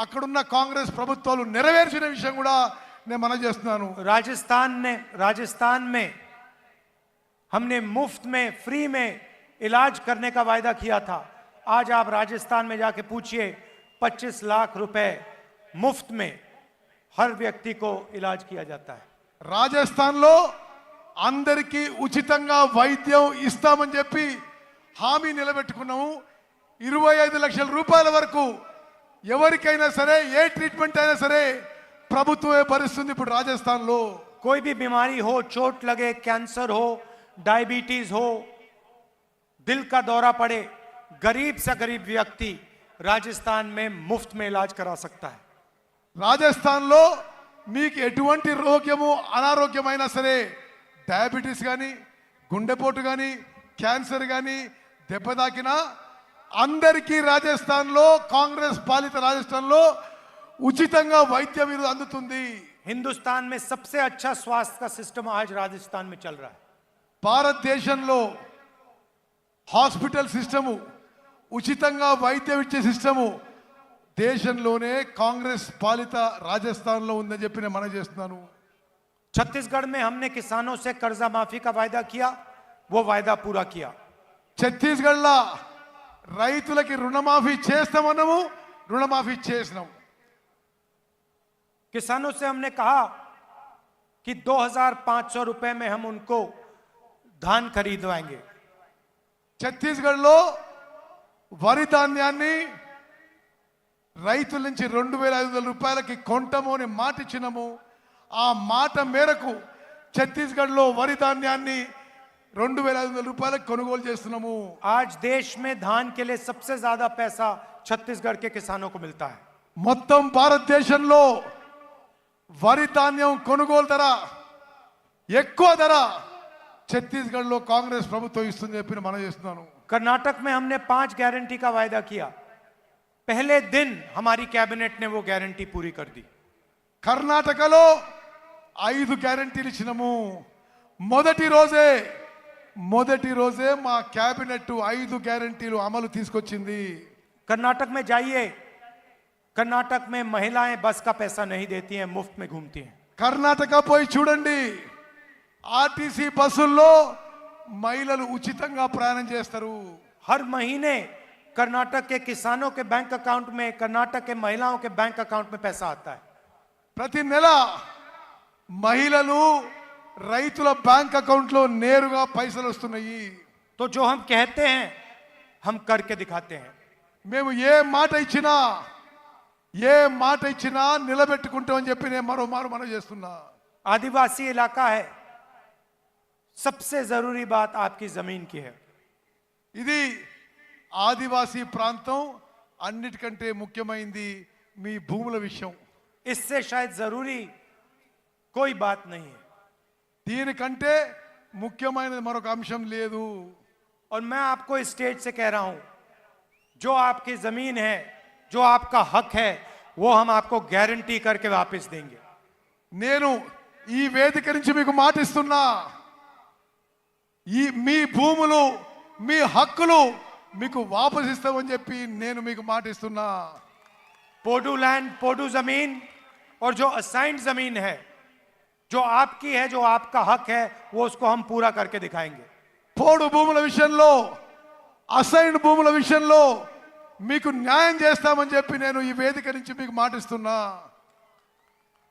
అక్కడున్న కాంగ్రెస్ ప్రభుత్వాలు నెరవేర్చిన విషయం కూడా నేను మనం చేస్తున్నాను. राजस्थान में हमने मुफ्त में, फ्री में इलाज करने का वायदा किया था। आज आप राजस्थान में जाके पूछिए, 25 लाख रुपए मुफ्त में हर व्यक्ति को इलाज किया जाता है। రాజస్థాన్లో అందరికీ ఉచితంగా వైద్యం ఇస్తామని చెప్పి హామీ నిలబెట్టుకున్నాము. 25 లక్షల రూపాయల వరకు ఎవరికైనా సరే, ఏ ట్రీట్మెంట్ అయినా సరే ప్రభుత్వమే భరిస్తుంది ఇప్పుడు రాజస్థాన్లో. कोई भी बीमारी हो, चोट लगे, कैंसर हो, डायबिटीज हो, दिल का दौरा पड़े, गरीब से गरीब व्यक्ति राजस्थान में मुफ्त में इलाज करा सकता है। రాజస్థాన్లో మీకు ఎటువంటి రోగము, అనారోగ్యమైనా సరే, డయాబెటీస్ కానీ, గుండెపోటు కానీ, క్యాన్సర్ కానీ దెబ్బ తాకినా అందరికీ రాజస్థాన్లో, కాంగ్రెస్ పాలిత రాజస్థాన్లో ఉచితంగా వైద్యం ఇది అందుతుంది. हिंदुस्तान में सबसे अच्छा स्वास्थ्य का सिस्टम आज राजस्थान में चल रहा है। భారతదేశంలో హాస్పిటల్ సిస్టము, ఉచితంగా వైద్యం ఇచ్చే సిస్టము దేశంలోనే కాంగ్రెస్ పాలిత రాజస్థాన్లో ఉందని చెప్పి నేను మనం చేస్తున్నాను. छत्तीसगढ़ में हमने किसानों से कर्जा माफी का वायदा किया, वो वायदा पूरा किया। ఛత్తీస్గఢ్లో రైతులకి రుణమాఫీ చేస్తామన్నాము, రుణమాఫీ చేసినాము. किसानों से हमने कहा कि 2,500 रुपए में हम उनको धान खरीदवाएंगे। ఛత్తీస్గఢ్లో వరి ధాన్యాన్ని రైతుల నుంచి 2,500 రూపాయలకి కొంటాము అని మాట ఇచ్చినాము. ఆ మాట మేరకు ఛత్తీస్గఢ్లో వరి ధాన్యాన్ని 2,500 రూపాయలకు కొనుగోలు చేస్తున్నాము. आज देश में धान के लिए सबसे ज्यादा पैसा छत्तीसगढ़ के किसानों को मिलता है। మొత్తం భారతదేశంలో వరి ధాన్యం కొనుగోలు ధర, ఎక్కువ ధర ఛత్తీస్గఢ్లో కాంగ్రెస్ ప్రభుత్వం ఇస్తుంది చెప్పి మనం చేస్తున్నాను. कर्नाटक में हमने 5 गारंटी का वायदा किया, पहले दिन हमारी कैबिनेट ने वो गारंटी पूरी कर दी। కర్ణాటకలో 5 గ్యారెంటీలు ఇచ్చినాము. మొదటి రోజే మా క్యాబినెట్ 5 గ్యారెంటీలు అమలు తీసుకొచ్చింది. कर्नाटक में जाइए, कर्नाटक में महिलाएं बस का पैसा नहीं देती हैं, मुफ्त में घूमती हैं। కర్ణాటక పోయి చూడండి, ఆర్టీసీ బస్సుల్లో మహిళలు ఉచితంగా ప్రయాణం చేస్తారు. हर महीने कर्नाटक के किसानों के बैंक अकाउंट में, कर्नाटक के महिलाओं के बैंक अकाउंट में पैसा आता है। ప్రతి నెల మహిళలు రైతుల బ్యాంక్ అకౌంట్లో నేరుగా పైసలు వస్తున్నాయి. तो जो हम कहते हैं हम करके दिखाते हैं। మేము ఏ మాట ఇచ్చినా నిలబెట్టుకుంటామని చెప్పి నేను మరోమారు మనం చేస్తున్నా. आदिवासी इलाका है, सबसे जरूरी बात आपकी जमीन की है। ఇది ఆదివాసీ ప్రాంతం, అన్నిటికంటే ముఖ్యమైనది మీ భూముల విషయం. इससे शायद जरूरी कोई बात नहीं है। దీనికంటే ముఖ్యమైనది మరొక అంశం లేదు. और मैं आपको इस स्टेज से कह रहा हूं, जो आपकी जमीन है, जो आपका हक है, वो हम आपको गारंटी करके वापस देंगे। నేను ఈ వేదిక నుంచి మీకు మాట ఇస్తున్నా, మీ భూములు, మీ హక్కులు మీకు వాపస్ ఇస్తామని చెప్పి నేను మీకు మాట ఇస్తున్నా. पोडू लैंड, पोडू जमीन और जो असाइंड जमीन है, जो आपकी है, जो आपका हक है, वो उसको हम पूरा करके दिखाएंगे। పోడు భూముల విషయంలో, అసైన్డ్ భూముల విషయంలో మీకు న్యాయం చేస్తామని చెప్పి నేను ఈ వేదిక నుంచి మీకు మాట ఇస్తున్నా.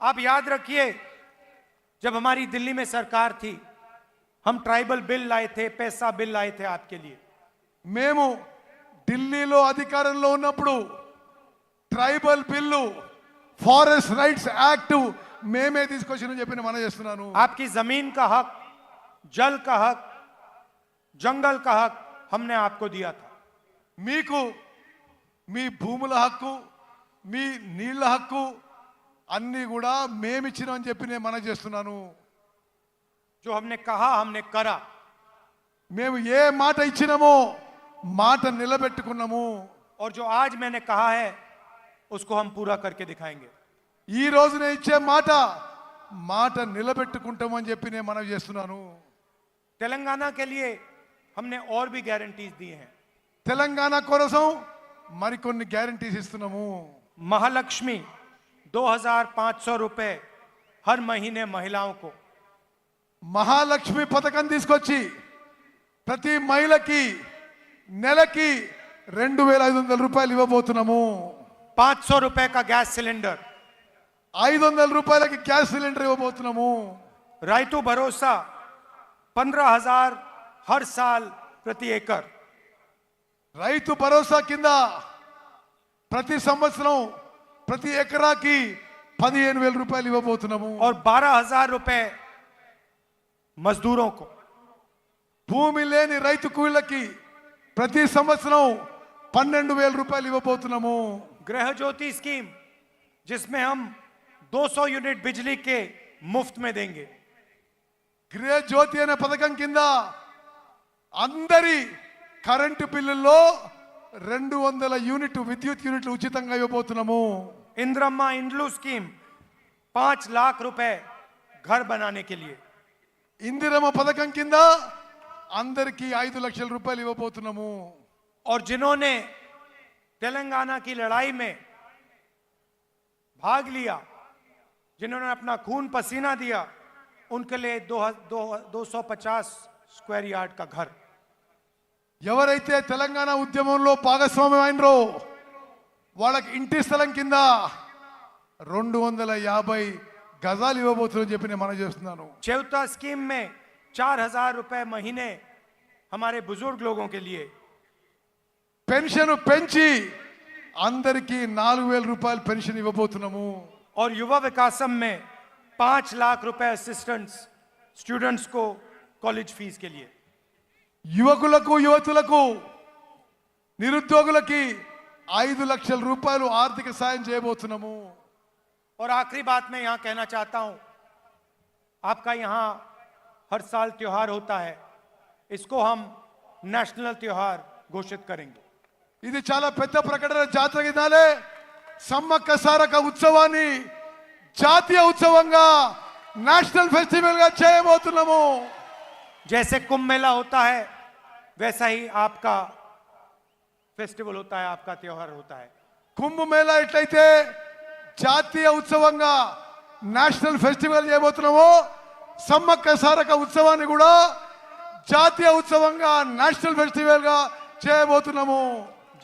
आप याद रखिए, जब हमारी दिल्ली में सरकार थी, हम ट्राइबल बिल लाए थे, पैसा बिल लाए थे आपके लिए। మేము ఢిల్లీలో అధికారంలో ఉన్నప్పుడు tribal bill, forest rights act మేమే తీసుకొచ్చిన చెప్పి నేను మనం చేస్తున్నాను. आपकी जमीन का हक, जल का हक, जंगल का हक हमने आपको दिया था. మీకు మీ భూముల హక్కు, మీ నీళ్ల హక్కు అన్నీ కూడా మేమిచ్చినామని చెప్పి నేను మనం చేస్తున్నాను. जो हमने कहा हमने करा. మేము ఏ మాట ఇచ్చినామో మాట నిలబెట్టుకున్నాము. और जो आज मैंने कहा है उसको हम पूरा करके दिखाएंगे. ఈ రోజు నేను ఇచ్చే మాట నిలబెట్టుకుంటామని చెప్పి నేను మనం చేస్తున్నాను. तेलंगाना के लिए हमने और भी गारंटीज दी हैं. తెలంగాణ కోసం మరికొన్ని గ్యారంటీస్ ఇస్తున్నాము. महालक्ष्मी 2500 रुपए हर महीने महिलाओं को. మహాలక్ష్మి పథకం తీసుకొచ్చి ప్రతి మహిళకి నెలకి 2500 రూపాయలు ఇవ్వబోతున్నాము. 500 रुपए का गैस सिलेंडर. 500 రూపాయలకి గ్యాస్ సిలిండర్ ఇవ్వబోతున్నాము. रायतू भरोसा 15,000 हर साल प्रति एकड़. రైతు భరోసా కింద ప్రతి సంవత్సరం ప్రతి ఎకరాకి 15,000 రూపాయలు ఇవ్వబోతున్నాము. और 12,000 रुपए मजदूरों को. భూమి లేని రైతు కూలీలకి ప్రతి సంవత్సరం 12,000 రూపాయలు ఇవ్వబోతున్నాము. गृह ज्योति स्कीम जिसमें हम 200 यूनिट बिजली के मुफ्त में देंगे. గృహ జ్యోతి అనే పథకం కింద అందరి కరెంటు బిల్లుల్లో 200 యూనిట్ విద్యుత్ యూనిట్లు ఉచితంగా ఇవ్వబోతున్నాము. इंद्रम्मा इंड्लू स्कीम 5 लाख रुपए घर बनाने के लिए. ఇందిరమ్మ పథకం కింద అందరికీ 5 లక్షల రూపాయలు ఇవ్వబోతున్నాము. और जिन्होंने तेलंगाना की लड़ाई में भाग लिया, जिन्होंने अपना खून पसीना दिया, उनके लिए 250 स्क्वायर यार्ड का घर. ఎవరైతే తెలంగాణ ఉద్యమంలో భాగస్వామ్యం అయినరో వాళ్ళకి ఇంటి స్థలం కింద 250 గజాలు ఇవ్వబోతుందని చెప్పి నేను మనం చేస్తున్నాను. चेवता स्कीम में 4,000 रुपए महीने हमारे बुजुर्ग लोगों के लिए. పెన్షన్ పెంచి అందరికీ 4,000 రూపాయలు పెన్షన్ ఇవ్వబోతున్నాము. और युवा विकासम में 5 लाख रुपए असिस्टेंट्स स्टूडेंट्स को कॉलेज फीस के लिए. యువకులకు యువతులకు నిరుద్యోగులకి 5 లక్షల రూపాయలు ఆర్థిక సాయం చేయబోతున్నాము. और आखिरी बात मैं यहां कहना चाहता हूं, आपका यहां हर साल त्योहार होता है, इसको हम नेशनल त्योहार घोषित करेंगे. ఇది చాలా పెద్ద ప్రకటన. జాతర దినాలే సమ్మక్క సారక ఉత్సవాన్ని జాతీయ ఉత్సవంగా నేషనల్ ఫెస్టివల్ గా చేయబోతున్నాము. जैसे कुंभ मेला होता है वैसा ही आपका फेस्टिवल होता है, आपका त्योहार होता है. కుంభమేళా ఎట్లయితే జాతీయ ఉత్సవంగా నేషనల్ ఫెస్టివల్ చేయబోతున్నామో సమ్మక్క సారక ఉత్సవాన్ని కూడా జాతీయ ఉత్సవంగా నేషనల్ ఫెస్టివల్ గా చేయబోతున్నాము.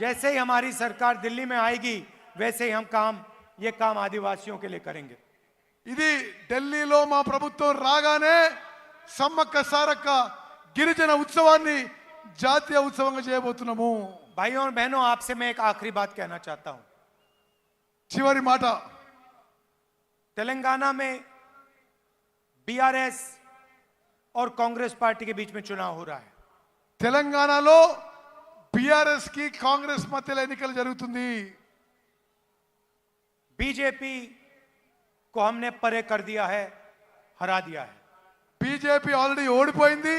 जैसे ही हमारी सरकार दिल्ली में आएगी वैसे ही हम ये काम आदिवासियों के लिए करेंगे. ఇది ఢిల్లీలో మా ప్రభుత్వం రాగానే సమ్మక్క సారక్క గిరిజన ఉత్సవాన్ని జాతీయ ఉత్సవంగా చేయబోతున్నాము. भाइयों और बहनों, आपसे मैं एक आखिरी बात कहना चाहता हूं. చివరి మాట, तेलंगाना में बीआरएस और कांग्रेस पार्टी के बीच में चुनाव हो रहा है. తెలంగాణలో బీఆర్ఎస్ కి కాంగ్రెస్ మధ్యలో ఎన్నికలు జరుగుతుంది. बीजेपी को हमने परे कर दिया है, हरा दिया है. బీజేపీ ఆల్రెడీ ఓడిపోయింది,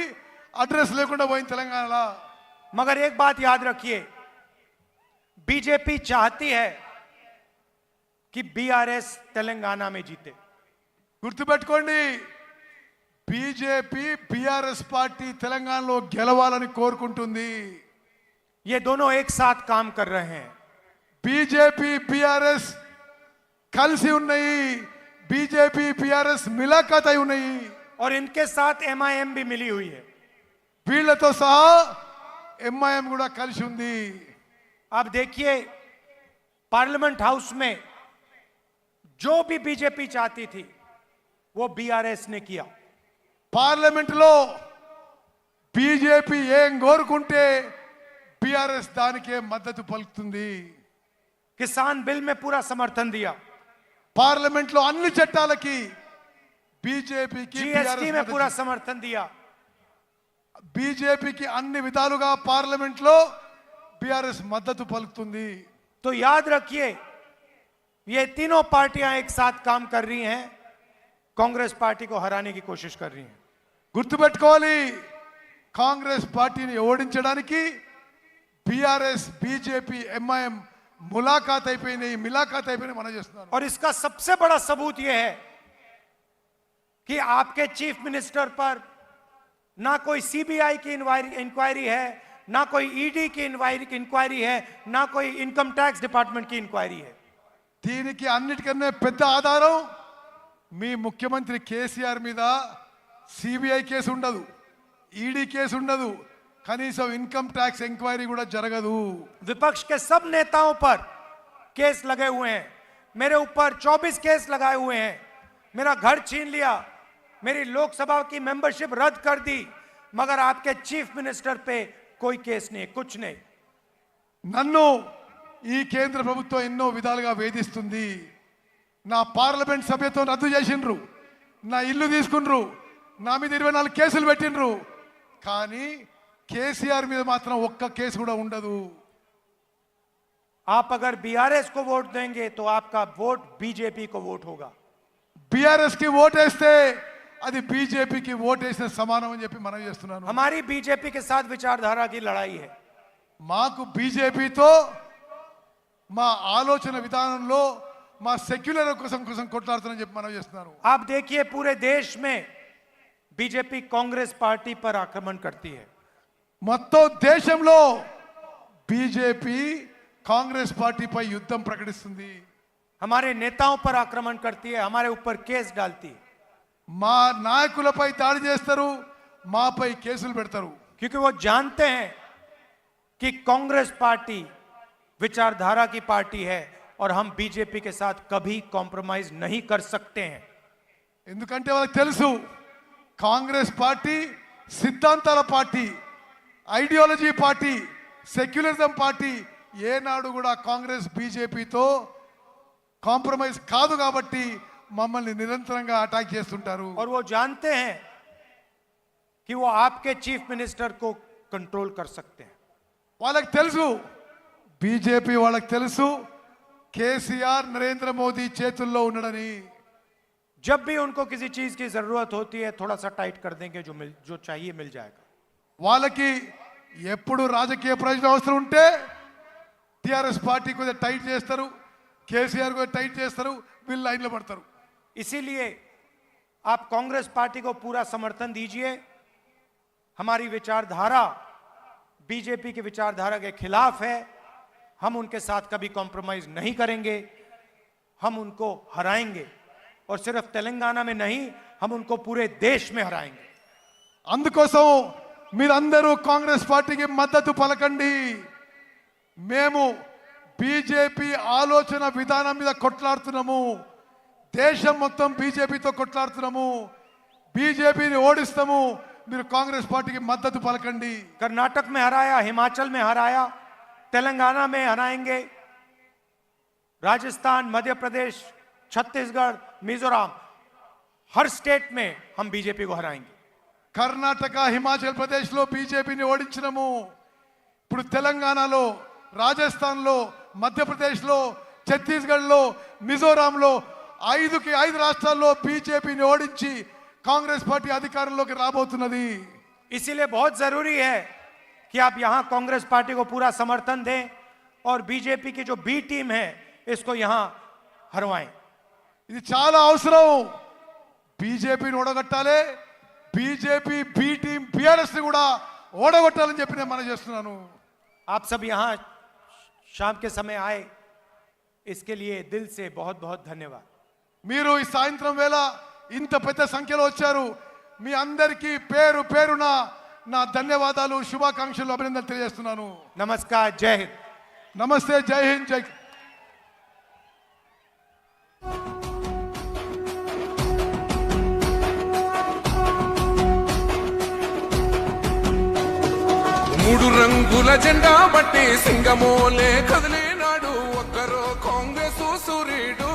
అడ్రస్ లేకుండా పోయింది తెలంగాణలో. मगर एक बात याद रखिए, बीजेपी चाहती है कि बीआरएस तेलंगाना में जीते. గుర్తుపెట్టుకోండి, బీజేపీ బీఆర్ఎస్ పార్టీ తెలంగాణలో గెలవాలని కోరుకుంటుంది. ये दोनों एक साथ काम कर रहे हैं. బీజేపీ బీఆర్ఎస్ కలిసి ఉన్నాయి. బీజేపీ బీఆర్ఎస్ మిలాఖత్ అయి ఉన్నాయి. और इनके साथ एमआईएम भी मिली हुई है. వీళ్ళతో సహా ఎంఐఎం కూడా కలిసి ఉంది. आप देखिए, पार्लियामेंट हाउस में जो भी बीजेपी चाहती थी वो बीआरएस ने किया. పార్లమెంట్ లో బీజేపీ ఏం కోరుకుంటే బీఆర్ఎస్ దానికే మద్దతు పలుకుతుంది. किसान बिल में पूरा समर्थन दिया. పార్లమెంట్ లో అన్ని చట్టాలకి బీజేపీకి जीएसटी में पूरा समर्थन दिया। బీజేపీకి అన్ని విధాలుగా పార్లమెంట్ లో బీఆర్ఎస్ మద్దతు పలుకుతుంది। तो याद रखिए, ये तीनों पार्टियां एक साथ काम कर रही हैं, कांग्रेस पार्टी को हराने की कोशिश कर रही हैं। గుర్తుపెట్టుకోవాలి, కాంగ్రెస్ పార్టీని ఓడించడానికి బీఆర్ఎస్ బీజేపీ ఎంఐఎం ములాఖాత్ అయిపోయినాయి, మిలాఖాత్ అయిపోయినాయి మనం చేస్తున్నాం। और इसका सबसे बड़ा सबूत यह है कि आपके चीफ मिनिस्टर पर ना कोई सीबीआई की इंक्वायरी है, ना कोई ईडी की इंक्वायरी है, ना कोई इनकम टैक्स डिपार्टमेंट की इंक्वायरी है। దీనికి అన్నిటికన్నా పెద్ద ఆధారం మీ ముఖ్యమంత్రి కేసీఆర్ మీద సిబిఐ కేసు ఉండదు, ఈడీ కేసు ఉండదు, కనీసం ఇన్కమ్ ట్యాక్స్ ఎంక్వైరీ కూడా జరగదు। विपक्ष के सब नेताओं पर केस लगे हुए हैं, मेरे ऊपर 24 केस लगाए हुए हैं, मेरा घर छीन लिया, मेरी लोकसभा की मेंबरशिप रद्द कर दी, मगर आपके चीफ मिनिस्टर पे कोई केस नहीं, कुछ नहीं। నన్ను ఈ కేంద్ర ప్రభుత్వం ఎన్నో విధాలుగా వేధిస్తుంది। నా పార్లమెంట్ సభ్యత్వం రద్దు చేసిండ్రు, నా ఇల్లు తీసుకుండ్రు, నా మీద 24 కేసులు పెట్టిండ్రు, కానీ కేసీఆర్ మీద మాత్రం ఒక్క కేసు కూడా ఉండదు। आप अगर बीआरएस को वोट देंगे तो आपका वोट बीजेपी को वोट होगा। బీఆర్ఎస్ కి ఓటేస్తే అది బీజేపీకి ఓటేసిన సమానం అని చెప్పి మనం చేస్తున్నాను। हमारी बीजेपी के साथ विचारधारा की लड़ाई है। మాకు బీజేపీతో మా ఆలోచన విధానంలో మా సెక్యులర్ కోసం కొట్లాడుతానని చెప్పి మనం చేస్తున్నాను। आप देखिए, पूरे देश में बीजेपी कांग्रेस पार्टी पर आक्रमण करती है। మొత్తం దేశంలో బీజేపీ కాంగ్రెస్ పార్టీపై యుద్ధం ప్రకటిస్తుంది। हमारे नेताओं पर आक्रमण करती है, हमारे ऊपर केस डालती है, మా నాయకులపై దాడి చేస్తారు, మాపై కేసులు పెడతారు। क्योंकि वो जानते हैं कि कांग्रेस पार्टी विचारधारा की पार्टी है और हम बीजेपी के साथ कभी कॉम्प्रोमाइज नहीं कर सकते हैं। ఎందుకంటే వాళ్ళకి తెలుసు కాంగ్రెస్ పార్టీ సిద్ధాంతాల party, ideology party, secularism party, ఏనాడు కూడా కాంగ్రెస్ బీజేపీతో కాంప్రమైజ్ కాదు కాబట్టి మమ్మల్ని నిరంతరంగా అటాక్ చేస్తుంటారు। और वो जानते हैं कि वो आपके चीफ मिनिस्टर को कंट्रोल कर सकते हैं। వాళ్ళకి తెలుసు, బీజేపీ వాళ్ళకి తెలుసు కేసీఆర్ నరేంద్ర మోదీ చేతుల్లో ఉన్నాడని। जब भी उनको किसी चीज की जरूरत होती है, थोड़ा सा टाइट कर देंगे, जो चाहिए मिल जाएगा। వాళ్ళకి ఎప్పుడు రాజకీయ ప్రయోజనం అవసరం ఉంటే టిఆర్ఎస్ పార్టీ కొద్దిగా టైట్ చేస్తారు, కేసీఆర్ కొద్దిగా టైట్ చేస్తారు, వీళ్ళు లైన్లో పడతారు। इसीलिए आप कांग्रेस पार्टी को पूरा समर्थन दीजिए। हमारी विचारधारा बीजेपी की विचारधारा के खिलाफ है, हम उनके साथ कभी कॉम्प्रोमाइज नहीं करेंगे, हम उनको हराएंगे, और सिर्फ तेलंगाना में नहीं, हम उनको पूरे देश में हराएंगे। అందుకోసం మీరందరూ కాంగ్రెస్ పార్టీకి మద్దతు పలకండి। మేము బీజేపీ ఆలోచన విధానం మీద కొట్లాడుతున్నాము, దేశం మొత్తం బీజేపీతో కొట్లాడుతున్నాము, బీజేపీని ఓడిస్తాము, మీరు కాంగ్రెస్ పార్టీకి మద్దతు పలకండి। कर्नाटक में हराया, हिमाचल में हराया, तेलंगाना में हराएंगे, राजस्थान, मध्य प्रदेश, छत्तीसगढ़, मिजोरम, हर स्टेट में हम बीजेपी को हराएंगे। కర్ణాటక, హిమాచల్ ప్రదేశ్లో బీజేపీని ఓడించినము, ఇప్పుడు తెలంగాణలో, రాజస్థాన్లో, మధ్యప్రదేశ్లో, ఛత్తీస్గఢ్లో, మిజోరాంలో 5 రాష్ట్రాల్లో బీజేపీని ఓడించి కాంగ్రెస్ పార్టీ అధికారంలోకి రాబోతున్నది। इसीलिए बहुत जरूरी है कि आप यहां कांग्रेस पार्टी को पूरा समर्थन दें और बीजेपी की जो बी टीम है इसको यहां हरवाएं। ఇది చాలా అవసరం। బీజేపీని ఓడగొట్టాలి, బీజేపీ బి టీం బీఆర్ఎస్ ని కూడా ఓడగొట్టాలని చెప్పి నేను మనం చేస్తున్నాను। आप सब यहां शाम के समय आए, इसके लिए दिल से बहुत बहुत धन्यवाद। మీరు ఈ సాయంత్రం వేళ ఇంత పెద్ద సంఖ్యలో వచ్చారు, మీ అందరికీ పేరు పేరున నా ధన్యవాదాలు, శుభాకాంక్షలు, అభినందనలు తెలియజేస్తున్నాను। नमस्कार, जय हिंद। నమస్తే, జై హింద్, జై మూడు రంగుల జెండా బట్టి సింగమోలే కదిలినాడు, ఒక్కరో కాంగ్రెస్ సూర్యుడు,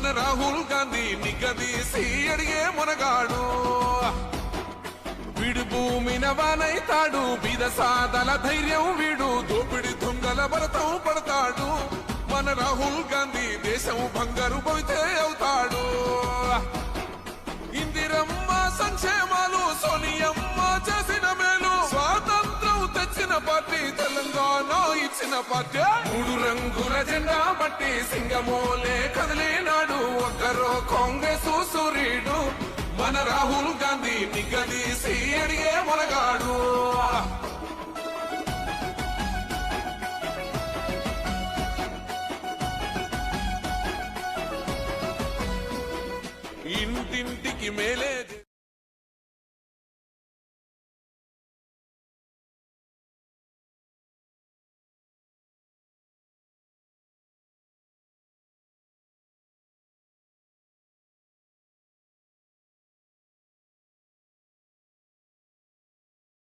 మన రాహుల్ గాంధీ నిగదీసి అడిగే మునగాడు వీడు భూమిన వానైతాడు బీద సాదల ధైర్యం వీడు దోపిడి దొంగల భరతం పడతాడు మన రాహుల్ గాంధీ దేశం బంగారు పోతే అవుతాడు ఇందిరమ్మ సంక్షేమాలు సోనియమ్మ చేసిన మేలు స్వాతంత్రం తెచ్చిన పార్టీ తెలంగాణ ఇచ్చిన పార్టీ 3 రంగుల జెండా బట్టి సింగమోలే కదిలినాడు ఒక్కరో కాంగ్రెస్ సూర్యుడు మన రాహుల్ గాంధీ నిగదీసి అడిగే మొనగాడు